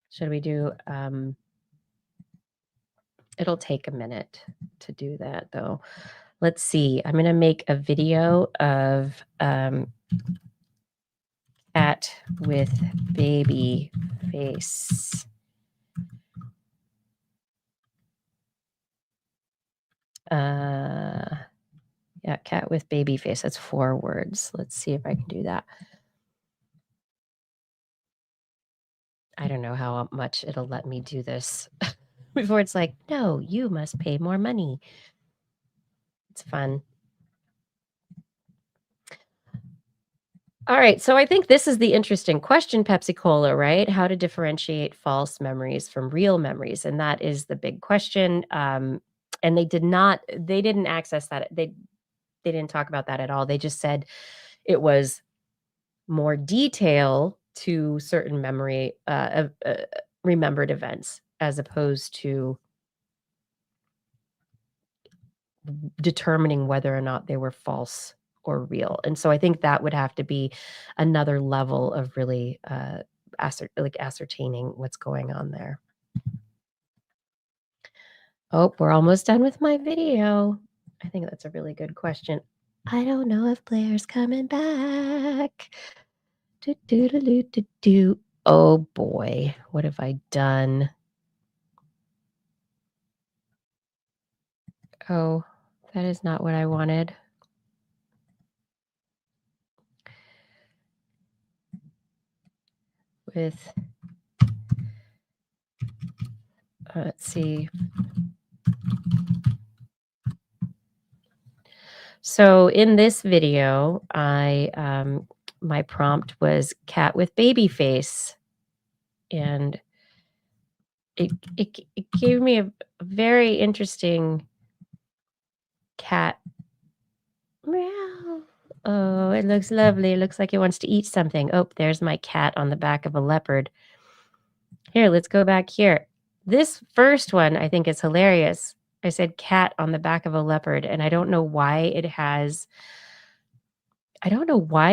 Should we do, it'll take a minute to do that though. Let's see. I'm going to make a video of cat with baby face. Yeah, cat with baby face. That's 4 words. Let's see if I can do that. I don't know how much it'll let me do this before it's like, no, you must pay more money. It's fun. All right, so I think this is the interesting question, Pepsi Cola, right? How to differentiate false memories from real memories. And that is the big question. And they didn't access that. They didn't talk about that at all. They just said it was more detail to certain remembered events, as opposed to determining whether or not they were false or real. And so I think that would have to be another level of really ascertaining what's going on there. Oh, we're almost done with my video. I think that's a really good question. I don't know if Blair's coming back. Do. Oh boy, what have I done? Oh, that is not what I wanted. With, let's see. So in this video, my prompt was cat with baby face, and it gave me a very interesting cat. Meow. Oh, it looks lovely. It looks like it wants to eat something. Oh, there's my cat on the back of a leopard. Here, let's go back here. This first one I think is hilarious. I said cat on the back of a leopard, and I don't know why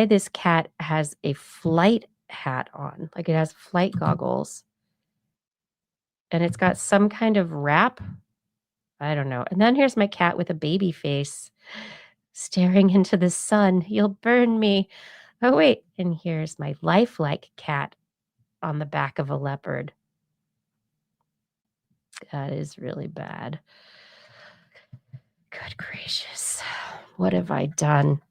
this cat has a flight hat on. Like, it has flight goggles. And it's got some kind of wrap. I don't know. And then here's my cat with a baby face staring into the sun. You'll burn me. Oh, wait. And here's my lifelike cat on the back of a leopard. That is really bad. Good gracious. What have I done?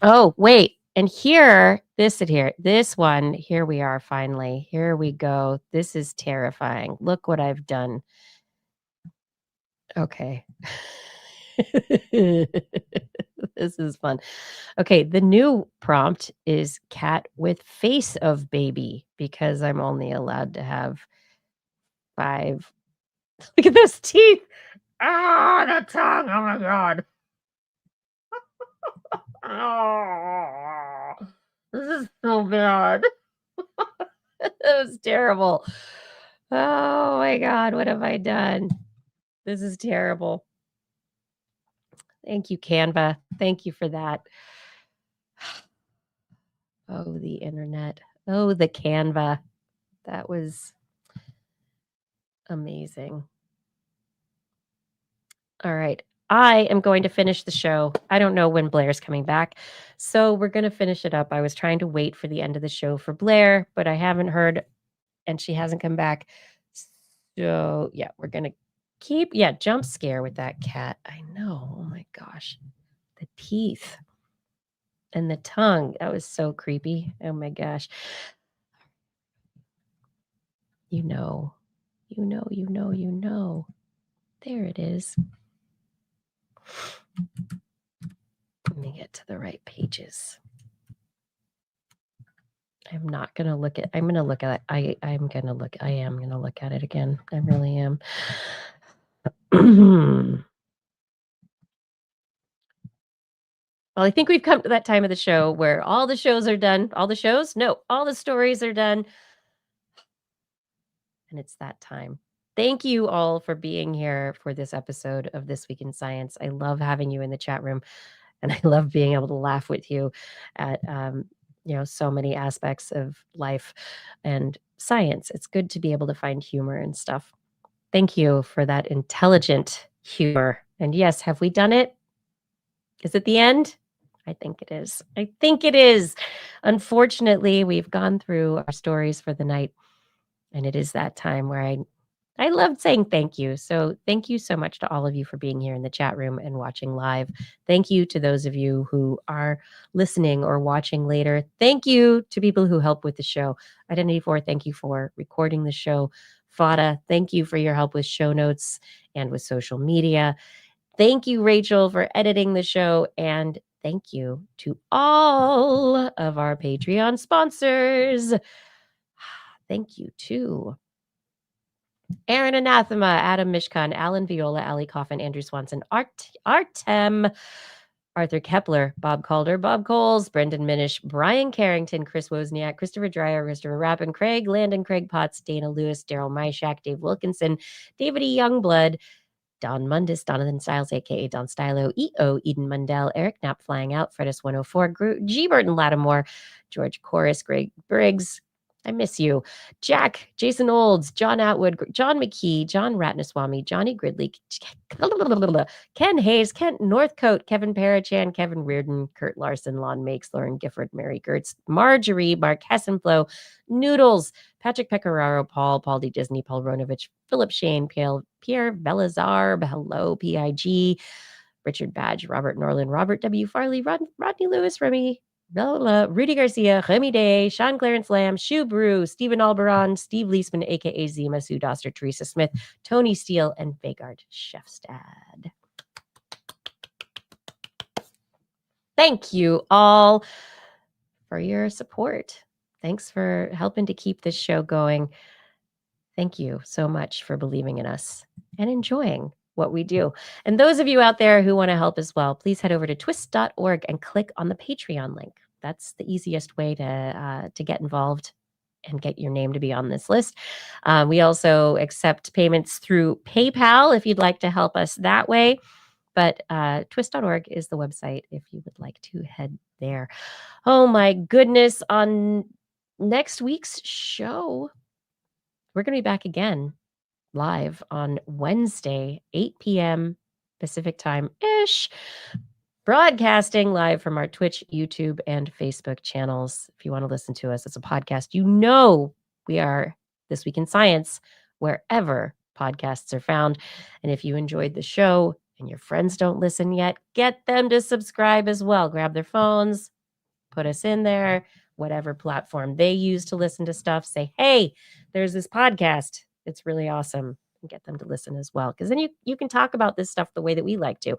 Oh, wait. And this one, here we are finally. Here we go. This is terrifying. Look what I've done. Okay. This is fun. Okay, the new prompt is cat with face of baby, because I'm only allowed to have 5. Look at those teeth. Ah, the tongue. Oh my God. Oh, this is so bad. That was terrible. Oh my God, what have I done? This is terrible. Thank you, Canva. Thank you for that. Oh, the internet. Oh, the Canva. That was amazing. All right. I am going to finish the show. I don't know when Blair's coming back, so we're going to finish it up. I was trying to wait for the end of the show for Blair, but I haven't heard, and she hasn't come back. So, yeah, we're going to keep, jump scare with that cat. I know. Oh, my gosh. The teeth and the tongue. That was so creepy. Oh, my gosh. You know. There it is. Let me get to the right pages. I'm not going to look at, I'm going to look at it. I am going to look at it again. I really am. Well, I think we've come to that time of the show where all the shows are done. All the shows? No, all the stories are done. And it's that time. Thank you all for being here for this episode of This Week in Science. I love having you in the chat room, and I love being able to laugh with you at so many aspects of life and science. It's good to be able to find humor and stuff. Thank you for that intelligent humor. And yes, have we done it? Is it the end? I think it is. Unfortunately, we've gone through our stories for the night, and it is that time where I loved saying thank you. So thank you so much to all of you for being here in the chat room and watching live. Thank you to those of you who are listening or watching later. Thank you to people who help with the show. Identity 4, thank you for recording the show. Fada, thank you for your help with show notes and with social media. Thank you, Rachel, for editing the show. And thank you to all of our Patreon sponsors. Thank you to Aaron Anathema, Adam Mishkan, Alan Viola, Ali Coffin, Andrew Swanson, Artem, Arthur Kepler, Bob Calder, Bob Coles, Brendan Minish, Brian Carrington, Chris Wozniak, Christopher Dreyer, Christopher Rappin, Craig Landon, Craig Potts, Dana Lewis, Daryl Myshak, Dave Wilkinson, David E. Youngblood, Don Mundis, Donathan Styles, aka Don Stylo, E.O., Eden Mundell, Eric Knapp Flying Out, Fredis 104, G. Burton Lattimore, George Corris, Greg Briggs, I miss you, Jack, Jason Olds, John Atwood, John McKee, John Ratnaswamy, Johnny Gridley, Ken Hayes, Kent Northcote, Kevin Parachan, Kevin Reardon, Kurt Larson, Lon Makes, Lauren Gifford, Mary Gertz, Marjorie, Mark Hessenflow, Noodles, Patrick Pecoraro, Paul D. Disney, Paul Ronovich, Philip Shane, Pierre Velazarb, hello, PIG, Richard Badge, Robert Norland, Robert W. Farley, Rodney Lewis, Remy, Rudy Garcia, Remy Day, Sean Clarence Lamb, Shoe Brew, Stephen Alberon, Steve Leisman, aka Zima, Sue Doster, Teresa Smith, Tony Steele, and Vegard Chefstad. Thank you all for your support. Thanks for helping to keep this show going. Thank you so much for believing in us and enjoying what we do. And those of you out there who want to help as well, please head over to twist.org and click on the Patreon link. That's the easiest way to get involved and get your name to be on this list. We also accept payments through PayPal if you'd like to help us that way. But twist.org is the website if you would like to head there. Oh my goodness. On next week's show, we're going to be back again live on Wednesday, 8 p.m. Pacific time-ish, broadcasting live from our Twitch, YouTube, and Facebook channels. If you want to listen to us as a podcast, you know we are This Week in Science, wherever podcasts are found. And if you enjoyed the show and your friends don't listen yet, get them to subscribe as well. Grab their phones, put us in there, whatever platform they use to listen to stuff. Say, hey, there's this podcast. It's really awesome. And get them to listen as well. Because then you can talk about this stuff the way that we like to.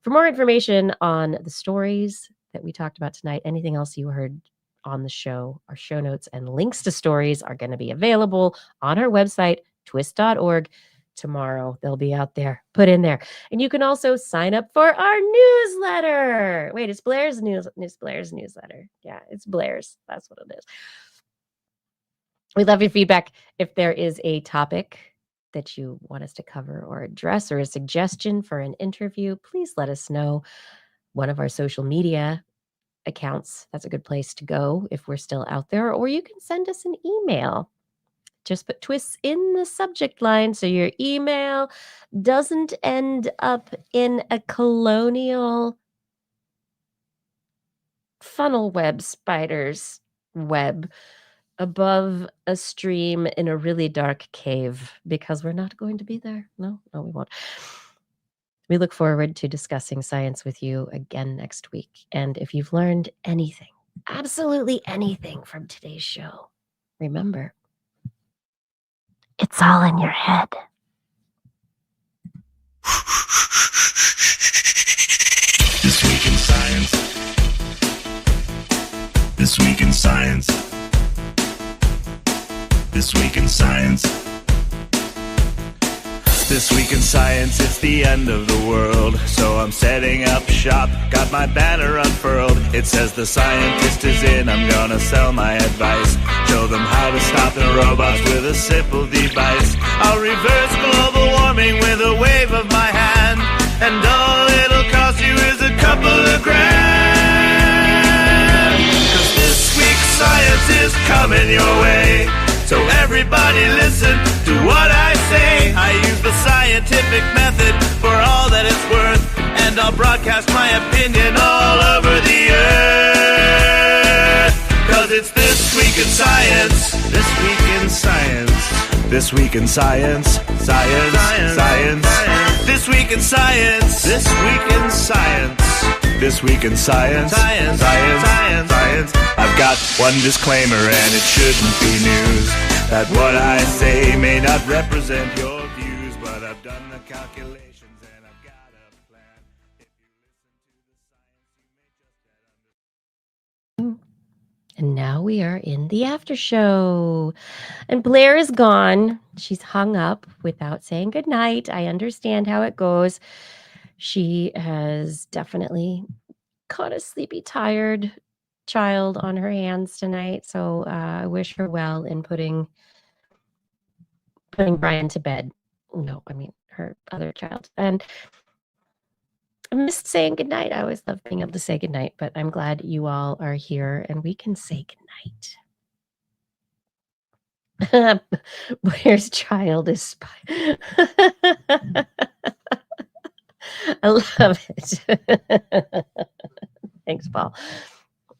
For more information on the stories that we talked about tonight, anything else you heard on the show, our show notes and links to stories are going to be available on our website, twist.org. Tomorrow they'll be out there, put in there. And you can also sign up for our newsletter. Wait, it's Blair's newsletter. Yeah, it's Blair's. That's what it is. We love your feedback. If there is a topic that you want us to cover or address or a suggestion for an interview, please let us know. One of our social media accounts, that's a good place to go if we're still out there, or you can send us an email. Just put TWIS in the subject line so your email doesn't end up in a colonial funnel web spider's web above a stream in a really dark cave, because we're not going to be there. No, we won't. We look forward to discussing science with you again next week. And if you've learned anything, absolutely anything from today's show, remember, it's all in your head. This Week in Science. This Week in Science. This Week in Science. This Week in Science, it's the end of the world. So I'm setting up shop, got my banner unfurled. It says the scientist is in, I'm gonna sell my advice. Show them how to stop the robots with a simple device. I'll reverse global warming with a wave of my hand. And all it'll cost you is a couple of grand. 'Cause this week's science is coming your way. So everybody listen to what I say. I use the scientific method for all that it's worth, and I'll broadcast my opinion all over the earth. 'Cause it's This Week in Science. This Week in Science. This Week in Science. Science. Science. This Week in Science. This Week in Science. This Week in Science. Science. Science. Science. I've got one disclaimer, and it shouldn't be news, that what I say may not represent your views, but I've done the calculations and I've got a plan. If you listen to the science, you may just get And now we are in the after show. And Blair is gone. She's hung up without saying goodnight. I understand how it goes. She has definitely caught a sleepy, tired child on her hands tonight. So I wish her well in putting Brian to bed. No, I mean her other child. And I missed saying goodnight. I always love being able to say goodnight, but I'm glad you all are here and we can say goodnight. Blair's child is spy. I love it. Thanks, Paul.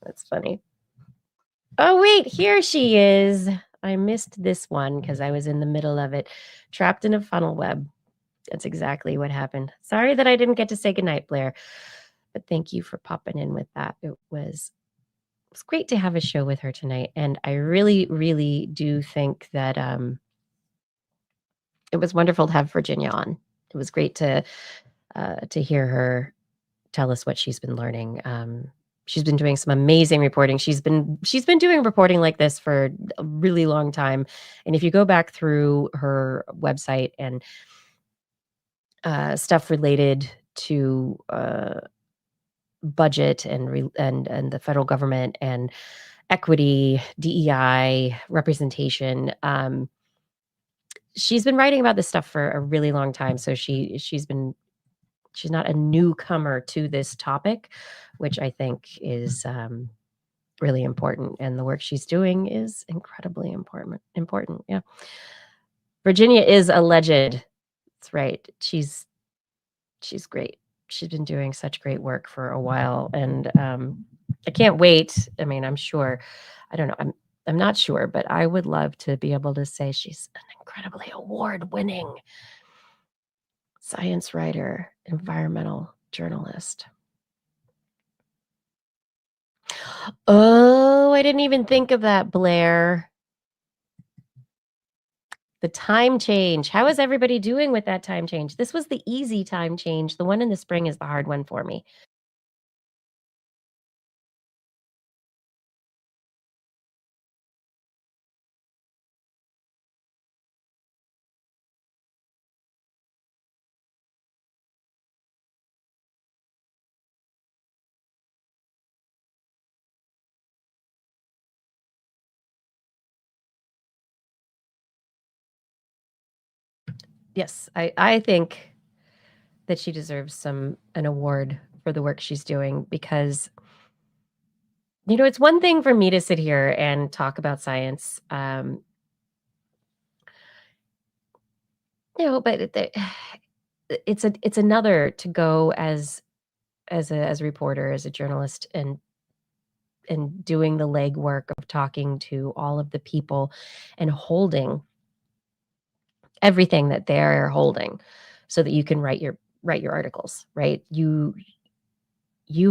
That's funny. Oh, wait, here she is. I missed this one because I was in the middle of it. Trapped in a funnel web. That's exactly what happened. Sorry that I didn't get to say goodnight, Blair. But thank you for popping in with that. It was great to have a show with her tonight. And I really, really do think that it was wonderful to have Virginia on. It was great to hear her tell us what she's been learning. She's been doing some amazing reporting. She's been doing reporting like this for a really long time. And if you go back through her website and stuff related to budget and the federal government and equity, DEI, representation, she's been writing about this stuff for a really long time. So she's not a newcomer to this topic, which I think is really important. And the work she's doing is incredibly important. Yeah. Virginia is a legend. That's right. She's great. She's been doing such great work for a while. And I can't wait. I mean, I'm sure, I don't know. I'm not sure, but I would love to be able to say she's an incredibly award-winning science writer, environmental journalist. Oh, I didn't even think of that, Blair. The time change. How is everybody doing with that time change? This was the easy time change. The one in the spring is the hard one for me. Yes, I think that she deserves an award for the work she's doing because, you know, it's one thing for me to sit here and talk about science, you know, but it's another to go as a reporter, as a journalist, and doing the legwork of talking to all of the people and holding everything that they're holding so that you can write your articles, right? You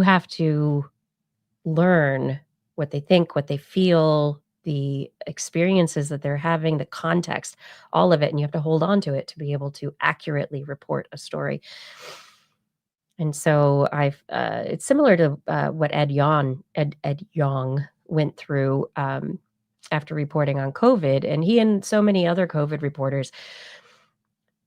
have to learn what they think, what they feel, the experiences that they're having, the context, all of it, and you have to hold on to it to be able to accurately report a story. And so it's similar to what Ed Yong went through after reporting on COVID, and he and so many other COVID reporters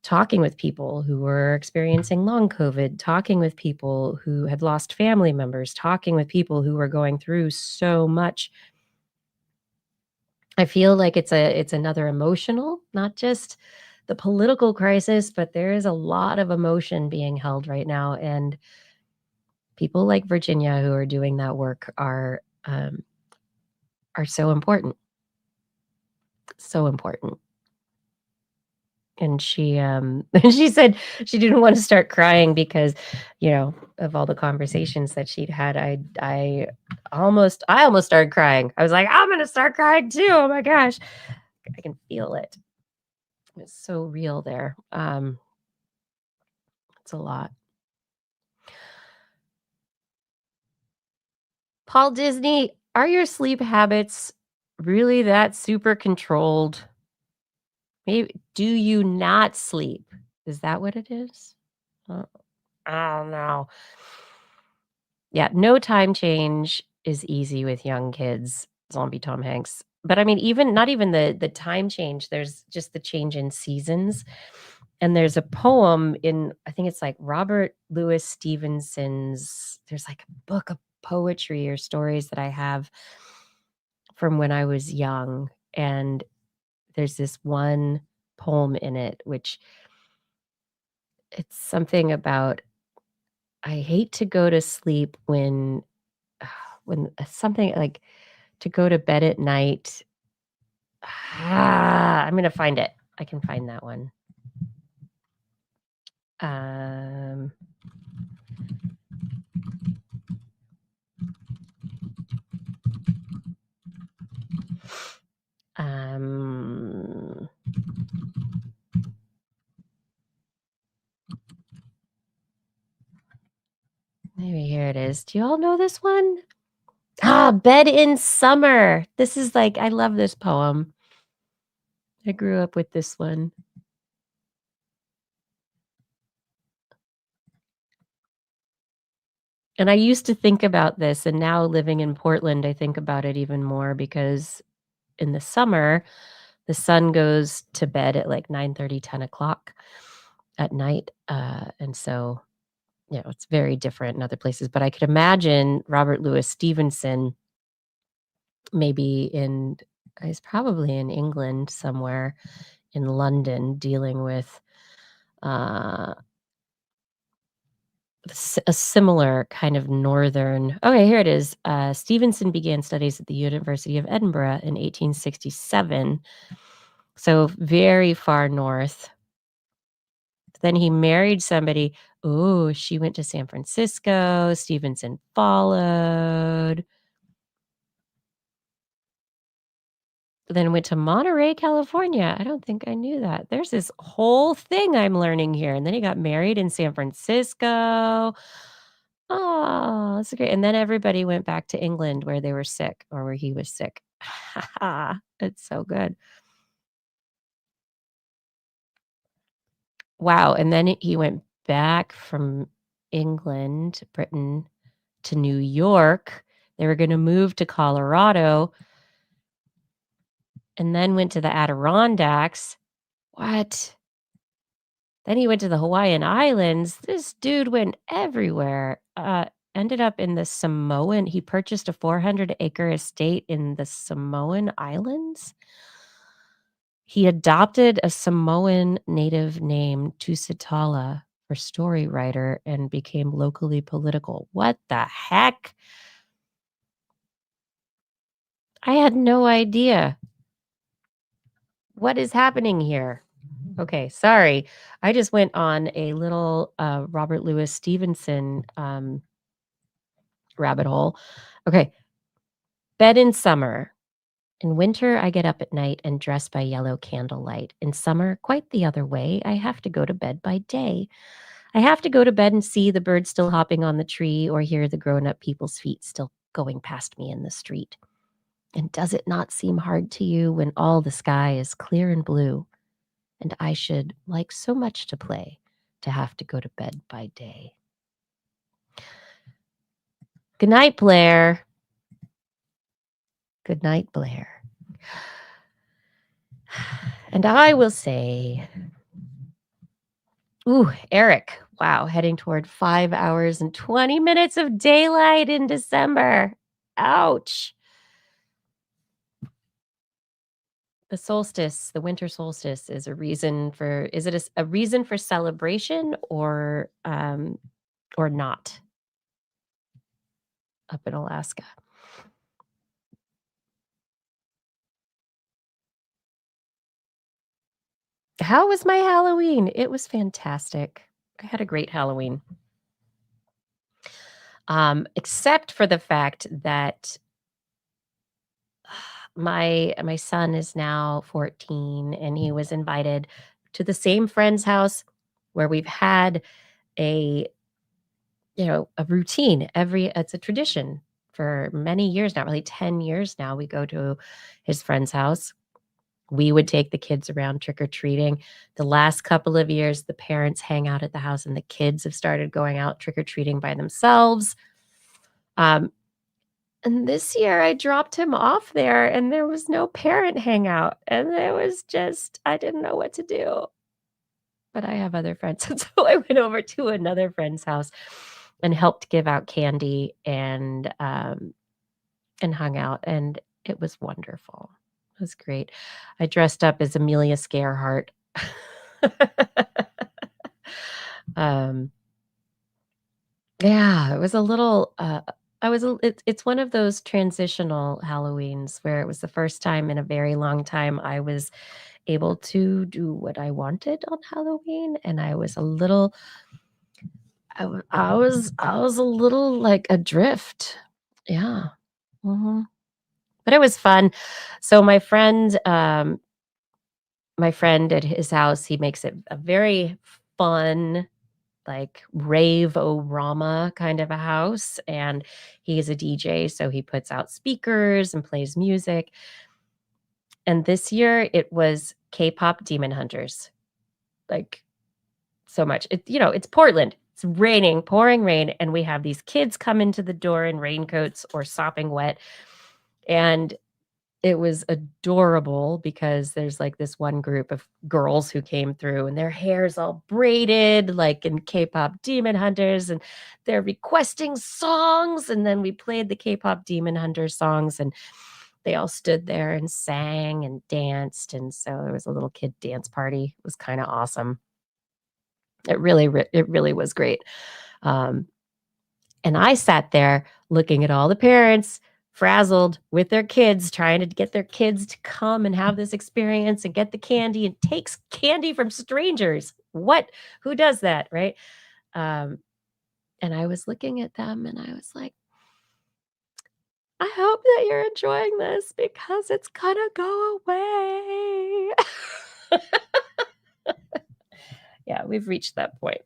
talking with people who were experiencing long COVID, talking with people who had lost family members, talking with people who were going through so much. I feel like it's another emotional, not just the political crisis, but there is a lot of emotion being held right now. And people like Virginia who are doing that work are so important. So important. And she she said she didn't want to start crying because, you know, of all the conversations that she'd had. I almost started crying. I was like, I'm gonna start crying too. Oh my gosh. I can feel it. It's so real there. It's a lot. Paul Disney, are your sleep habits really that super controlled? Maybe do you not sleep? Is that what it is? I don't know. Yeah, no time change is easy with young kids, zombie Tom Hanks. But I mean, not even the time change, there's just the change in seasons. And there's a poem in, I think it's like Robert Louis Stevenson's, there's like a book of poetry or stories that I have from when I was young. And there's this one poem in it, which it's something about, I hate to go to sleep when something like to go to bed at night. I'm going to find it. I can find that one. Um, maybe here it is. Do you all know this one? Bed in Summer. This is like, I love this poem. I grew up with this one. And I used to think about this, and now living in Portland, I think about it even more because in the summer, the sun goes to bed at like 9:30, 10 o'clock at night. And so, it's very different in other places. But I could imagine Robert Louis Stevenson he's probably in England somewhere, in London, dealing with a similar kind of northern. Okay, here it is. Stevenson began studies at the University of Edinburgh in 1867. So very far north. Then he married somebody. Oh, she went to San Francisco. Stevenson followed. Then went to Monterey, California. I don't think I knew that. There's this whole thing I'm learning here. And then he got married in San Francisco. Oh, that's great. And then everybody went back to England where they were sick or where he was sick. It's so good. Wow. And then he went back from England, Britain, to New York. They were going to move to Colorado and then went to the Adirondacks. What? Then he went to the Hawaiian Islands. This dude went everywhere. Ended up in the Samoan. He purchased a 400-acre estate in the Samoan Islands. He adopted a Samoan native named Tusitala for story writer and became locally political. What the heck? I had no idea. What is happening here? Okay, sorry. I just went on a little Robert Louis Stevenson rabbit hole. Okay. Bed in summer. In winter, I get up at night and dress by yellow candlelight. In summer, quite the other way. I have to go to bed by day. I have to go to bed and see the birds still hopping on the tree or hear the grown-up people's feet still going past me in the street. And does it not seem hard to you when all the sky is clear and blue? And I should like so much to play to have to go to bed by day. Good night, Blair. Good night, Blair. And I will say, Eric, wow, heading toward 5 hours and 20 minutes of daylight in December. Ouch. The solstice, the winter solstice is a reason for, is it a reason for celebration or not up in Alaska? How was my Halloween? It was fantastic. I had a great Halloween. Except for the fact that my son is now 14 and he was invited to the same friend's house where we've had a routine it's a tradition for many years now, really 10 years now. We go to his friend's house. We would take the kids around trick-or-treating. The last couple of years, the parents hang out at the house and the kids have started going out trick-or-treating by themselves. And this year I dropped him off there and there was no parent hangout. And it was just, I didn't know what to do. but I have other friends. And so I went over to another friend's house and helped give out candy and hung out, and it was wonderful. It was great. I dressed up as Amelia Scarehart. um, yeah, it was a little. It's one of those transitional Halloweens where it was the first time in a very long time I was able to do what I wanted on Halloween, and I was a little. I was a little like adrift. Yeah. hmm But it was fun. So my friend at his house, he makes it a very fun, like rave-o-rama kind of a house. And he's a DJ, so he puts out speakers and plays music. And this year it was K-pop Demon Hunters. Like so much. It's Portland. It's raining, pouring rain, and we have these kids come into the door in raincoats or sopping wet. And it was adorable because there's like this one group of girls who came through and their hair's all braided like in K-pop Demon Hunters, and they're requesting songs, and then we played the K-pop Demon Hunters songs, and they all stood there and sang and danced, and so there was a little kid dance party. It was kind of awesome. It really was great. Um, and I sat there looking at all the parents frazzled with their kids, trying to get their kids to come and have this experience and get the candy and takes candy from strangers. Who does that, right? And I was looking at them and I was like, I hope that you're enjoying this because it's gonna go away. Yeah, we've reached that point,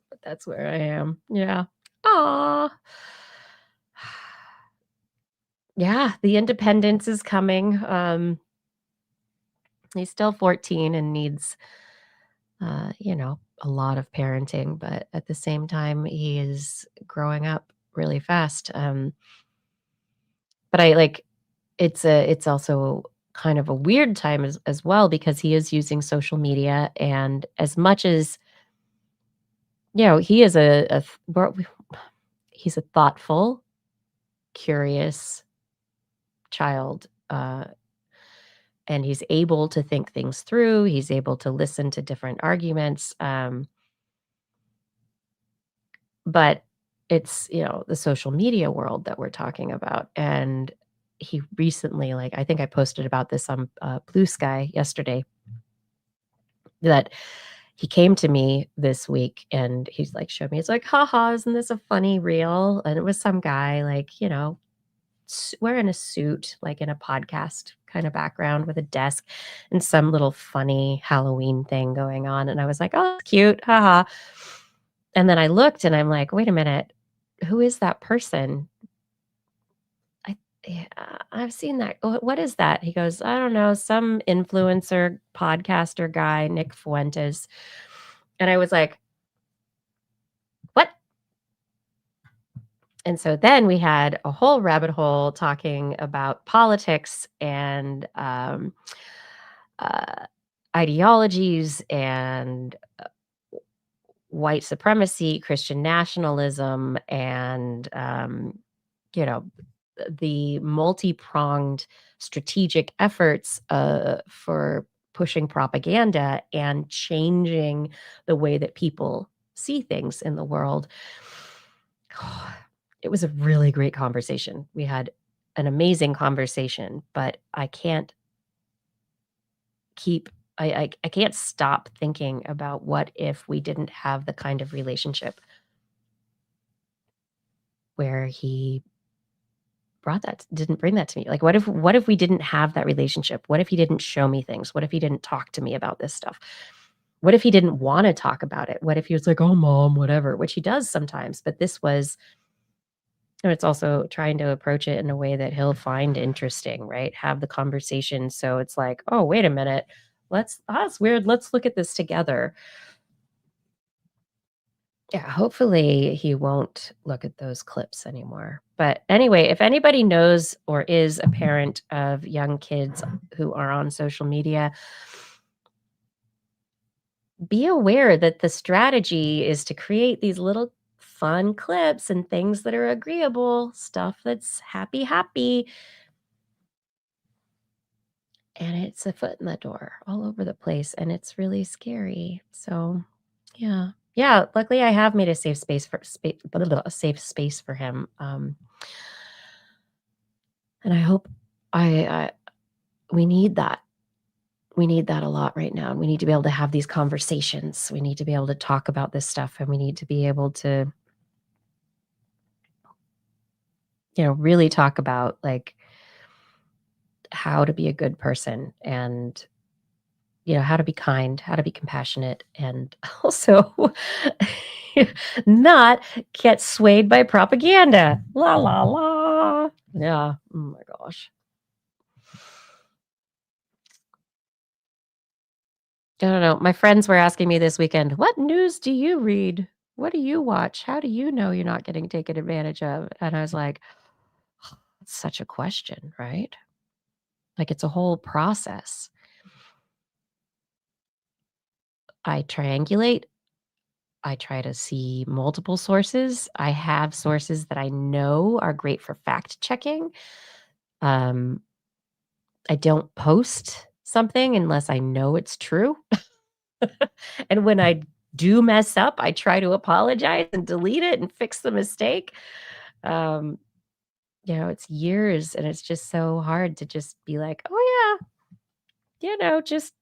but that's where I am. Yeah. Aw. Yeah, the independence is coming. He's still 14 and needs, a lot of parenting, but at the same time, he is growing up really fast. But it's also kind of a weird time as well because he is using social media, and as much as he is he's a thoughtful, curious child, and he's able to think things through. He's able to listen to different arguments. But it's, the social media world that we're talking about. And he recently, like, I think I posted about this on Blue Sky yesterday, that he came to me this week and he's like, showed me, it's like, haha, isn't this a funny reel? And it was some guy, like, wearing a suit, like in a podcast kind of background with a desk and some little funny Halloween thing going on. And I was like, oh, that's cute. Haha. And then I looked and I'm like, wait a minute, who is that person? I've seen that. What is that? He goes, I don't know, some influencer podcaster guy, Nick Fuentes. And I was like, what? And so then we had a whole rabbit hole talking about politics and ideologies and white supremacy, Christian nationalism, and the multi-pronged strategic efforts for pushing propaganda and changing the way that people see things in the world. It was a really great conversation. We had an amazing conversation, but I can't stop thinking about what if we didn't have the kind of relationship where he didn't bring that to me. Like, what if we didn't have that relationship? What if he didn't show me things? What if he didn't talk to me about this stuff? What if he didn't want to talk about it? What if he was like, oh, mom, whatever, which he does sometimes. But this was, and it's also trying to approach it in a way that he'll find interesting, right? Have the conversation. So it's like, oh, wait a minute. That's weird. Let's look at this together. Yeah, hopefully he won't look at those clips anymore. But anyway, if anybody knows or is a parent of young kids who are on social media, be aware that the strategy is to create these little fun clips and things that are agreeable, stuff that's happy, and it's a foot in the door all over the place, and it's really scary. So, yeah. Yeah, luckily I have made a safe space for a safe space for him. And I hope I we need that. We need that a lot right now. We need to be able to have these conversations. We need to be able to talk about this stuff, and we need to be able to, really talk about like how to be a good person, and how to be kind, how to be compassionate, and also not get swayed by propaganda. La la la. Yeah. Oh my gosh. I don't know. My friends were asking me this weekend, what news do you read? What do you watch? How do you know you're not getting taken advantage of? And I was like, it's such a question, right? Like, it's a whole process. I triangulate. I try to see multiple sources. I have sources that I know are great for fact checking. I don't post something unless I know it's true. And when I do mess up, I try to apologize and delete it and fix the mistake. It's years, and it's just so hard to just be like, oh yeah, just,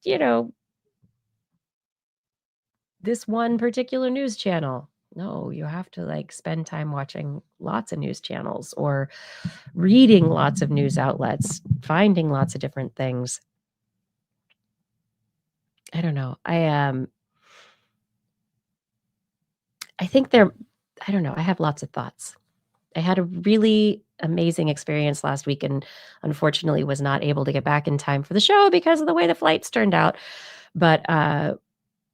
this one particular news channel. No, you have to like spend time watching lots of news channels or reading lots of news outlets, finding lots of different things. I don't know. I think I don't know. I have lots of thoughts. I had a really amazing experience last week, and unfortunately was not able to get back in time for the show because of the way the flights turned out. But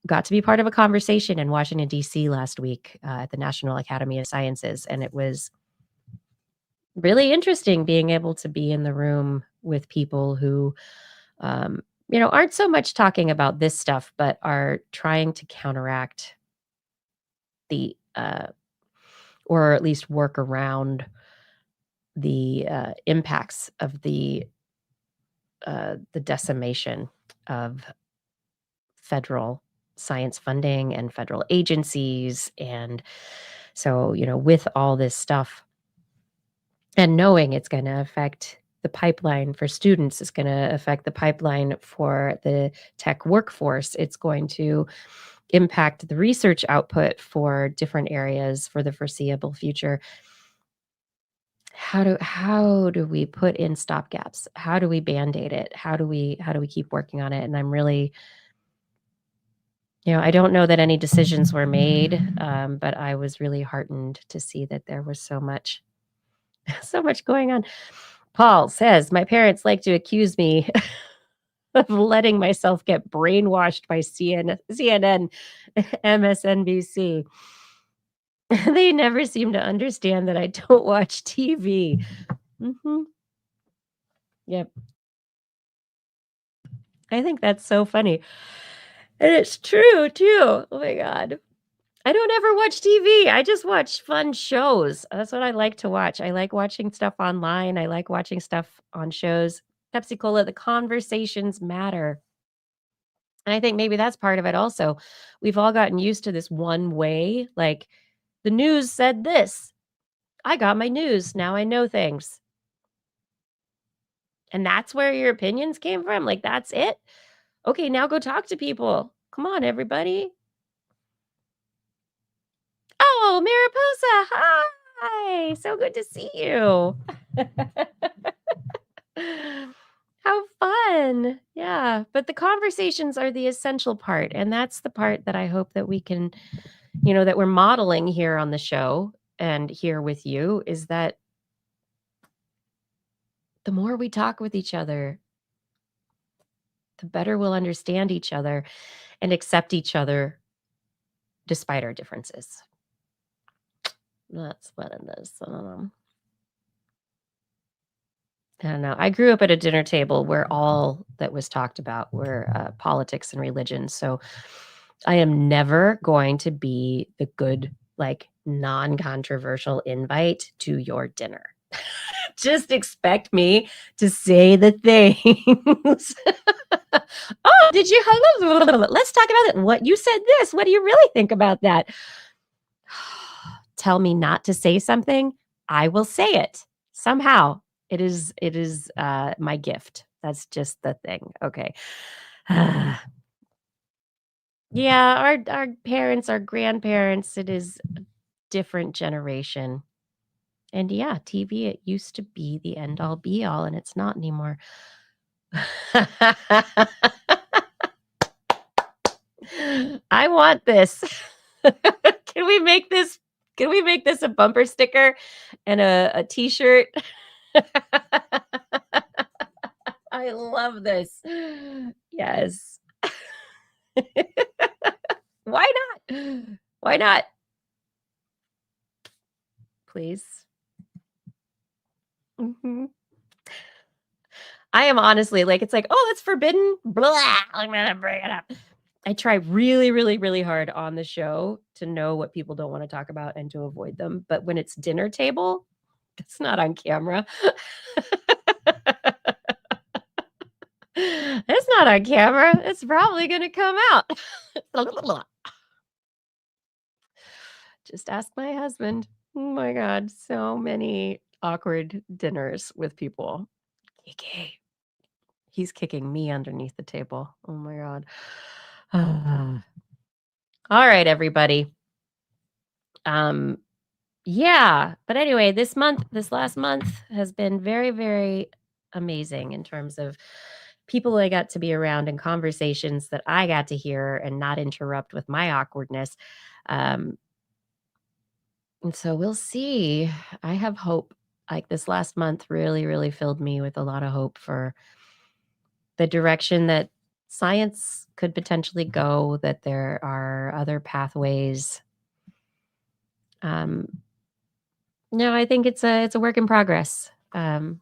got to be part of a conversation in Washington, D.C. last week at the National Academy of Sciences. And it was really interesting being able to be in the room with people who, aren't so much talking about this stuff, but are trying to counteract the, or at least work around the impacts of the decimation of federal science funding and federal agencies. And so, with all this stuff and knowing it's going to affect the pipeline for students, it's going to affect the pipeline for the tech workforce, it's going to impact the research output for different areas for the foreseeable future. How do we put in stopgaps? How do we band-aid it? How do we keep working on it? And I'm really, I don't know that any decisions were made, but I was really heartened to see that there was so much going on. Paul says, my parents like to accuse me of letting myself get brainwashed by CNN, MSNBC. They never seem to understand that I don't watch TV. Mm-hmm. Yep. I think that's so funny. And it's true, too. Oh, my God. I don't ever watch TV. I just watch fun shows. That's what I like to watch. I like watching stuff online. I like watching stuff on shows. Pepsi Cola, the conversations matter. And I think maybe that's part of it also. We've all gotten used to this one way. Like, the news said this. I got my news. Now I know things. And that's where your opinions came from? Like, that's it? Okay, now go talk to people. Come on, everybody. Oh, Mariposa, hi. So good to see you. How fun. Yeah, but the conversations are the essential part, and that's the part that I hope that we can, that we're modeling here on the show and here with you, is that the more we talk with each other, the better we'll understand each other and accept each other despite our differences. That's what it is. I don't know. I grew up at a dinner table where all that was talked about were politics and religion. So I am never going to be the good, like, non-controversial invite to your dinner. Just expect me to say the things. Oh, did you? Let's talk about it. What you said this. What do you really think about that? Tell me not to say something. I will say it somehow. It is my gift. That's just the thing. Okay. Yeah, our parents, our grandparents, it is a different generation. And yeah, TV, it used to be the end all be all, and it's not anymore. I want this. Can we make this a bumper sticker and a t-shirt? I love this. Yes. Why not? Why not? Please. Mhm. I am honestly like, it's like, oh, that's forbidden. Blah. I'm gonna bring it up. I try really, really, really hard on the show to know what people don't want to talk about and to avoid them. But when it's dinner table, it's not on camera. It's not on camera. It's probably going to come out. Just ask my husband. Oh my God. So many awkward dinners with people. Kiki. He's kicking me underneath the table. Oh my God. All right, everybody. Yeah, but anyway, this last month has been very, very amazing in terms of people I got to be around and conversations that I got to hear and not interrupt with my awkwardness. And so we'll see. I have hope. Like this last month really, really filled me with a lot of hope for the direction that science could potentially go, that there are other pathways. No, I think it's a work in progress. There's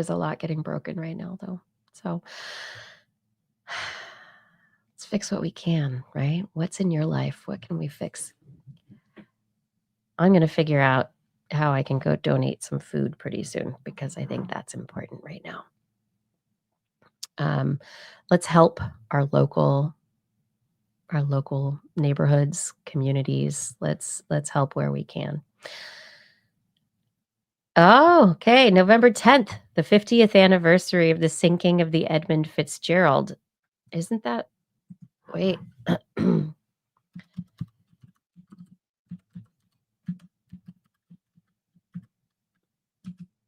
a lot getting broken right now, though. So let's fix what we can, right? What's in your life? What can we fix? I'm going to figure out how I can go donate some food pretty soon because I think that's important right now. Let's help our local neighborhoods, communities. Let's help where we can. Oh, okay. November 10th, the 50th anniversary of the sinking of the Edmund Fitzgerald. Isn't that? Wait.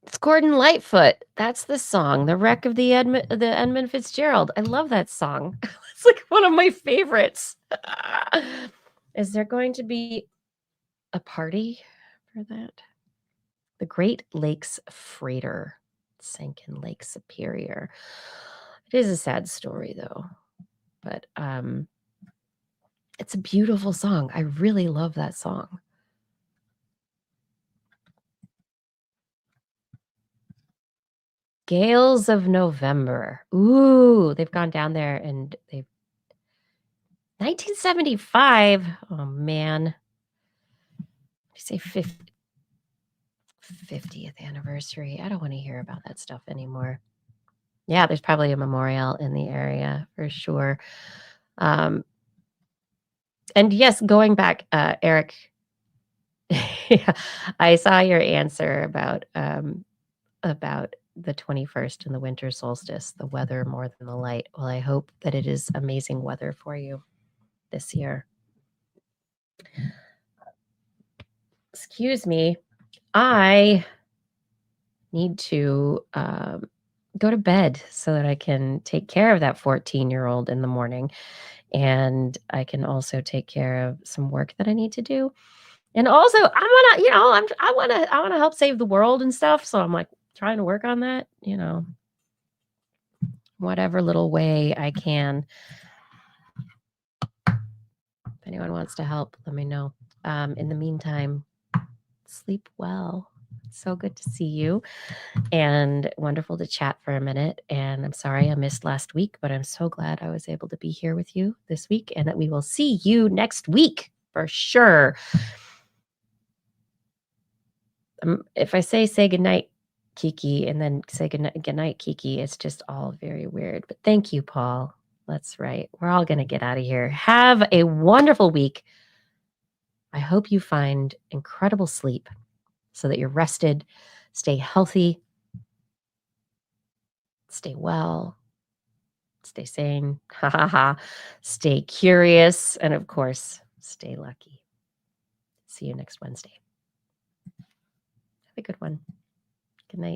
It's Gordon Lightfoot. That's the song, "The Wreck of the Edmund Fitzgerald." I love that song. It's like one of my favorites. Is there going to be a party for that? The Great Lakes Freighter sank in Lake Superior. It is a sad story, though. But it's a beautiful song. I really love that song. Gales of November. Ooh, they've gone down there and they've 1975. Oh man. I say 50th anniversary. I don't want to hear about that stuff anymore. Yeah, there's probably a memorial in the area for sure. And yes, going back, Eric, yeah, I saw your answer about the 21st and the winter solstice, the weather more than the light. Well, I hope that it is amazing weather for you this year. Excuse me. I need to go to bed so that I can take care of that 14-year-old in the morning. And I can also take care of some work that I need to do. And also I want to help save the world and stuff. So I'm like trying to work on that, whatever little way I can. If anyone wants to help, let me know. In the meantime, sleep well. So good to see you and wonderful to chat for a minute. And I'm sorry I missed last week, but I'm so glad I was able to be here with you this week and that we will see you next week for sure. If I say goodnight, Kiki, and then say goodnight, Kiki, it's just all very weird. But thank you, Paul. That's right. We're all going to get out of here. Have a wonderful week. I hope you find incredible sleep so that you're rested, stay healthy, stay well, stay sane, ha ha ha, stay curious, and of course, stay lucky. See you next Wednesday. Have a good one. Good night.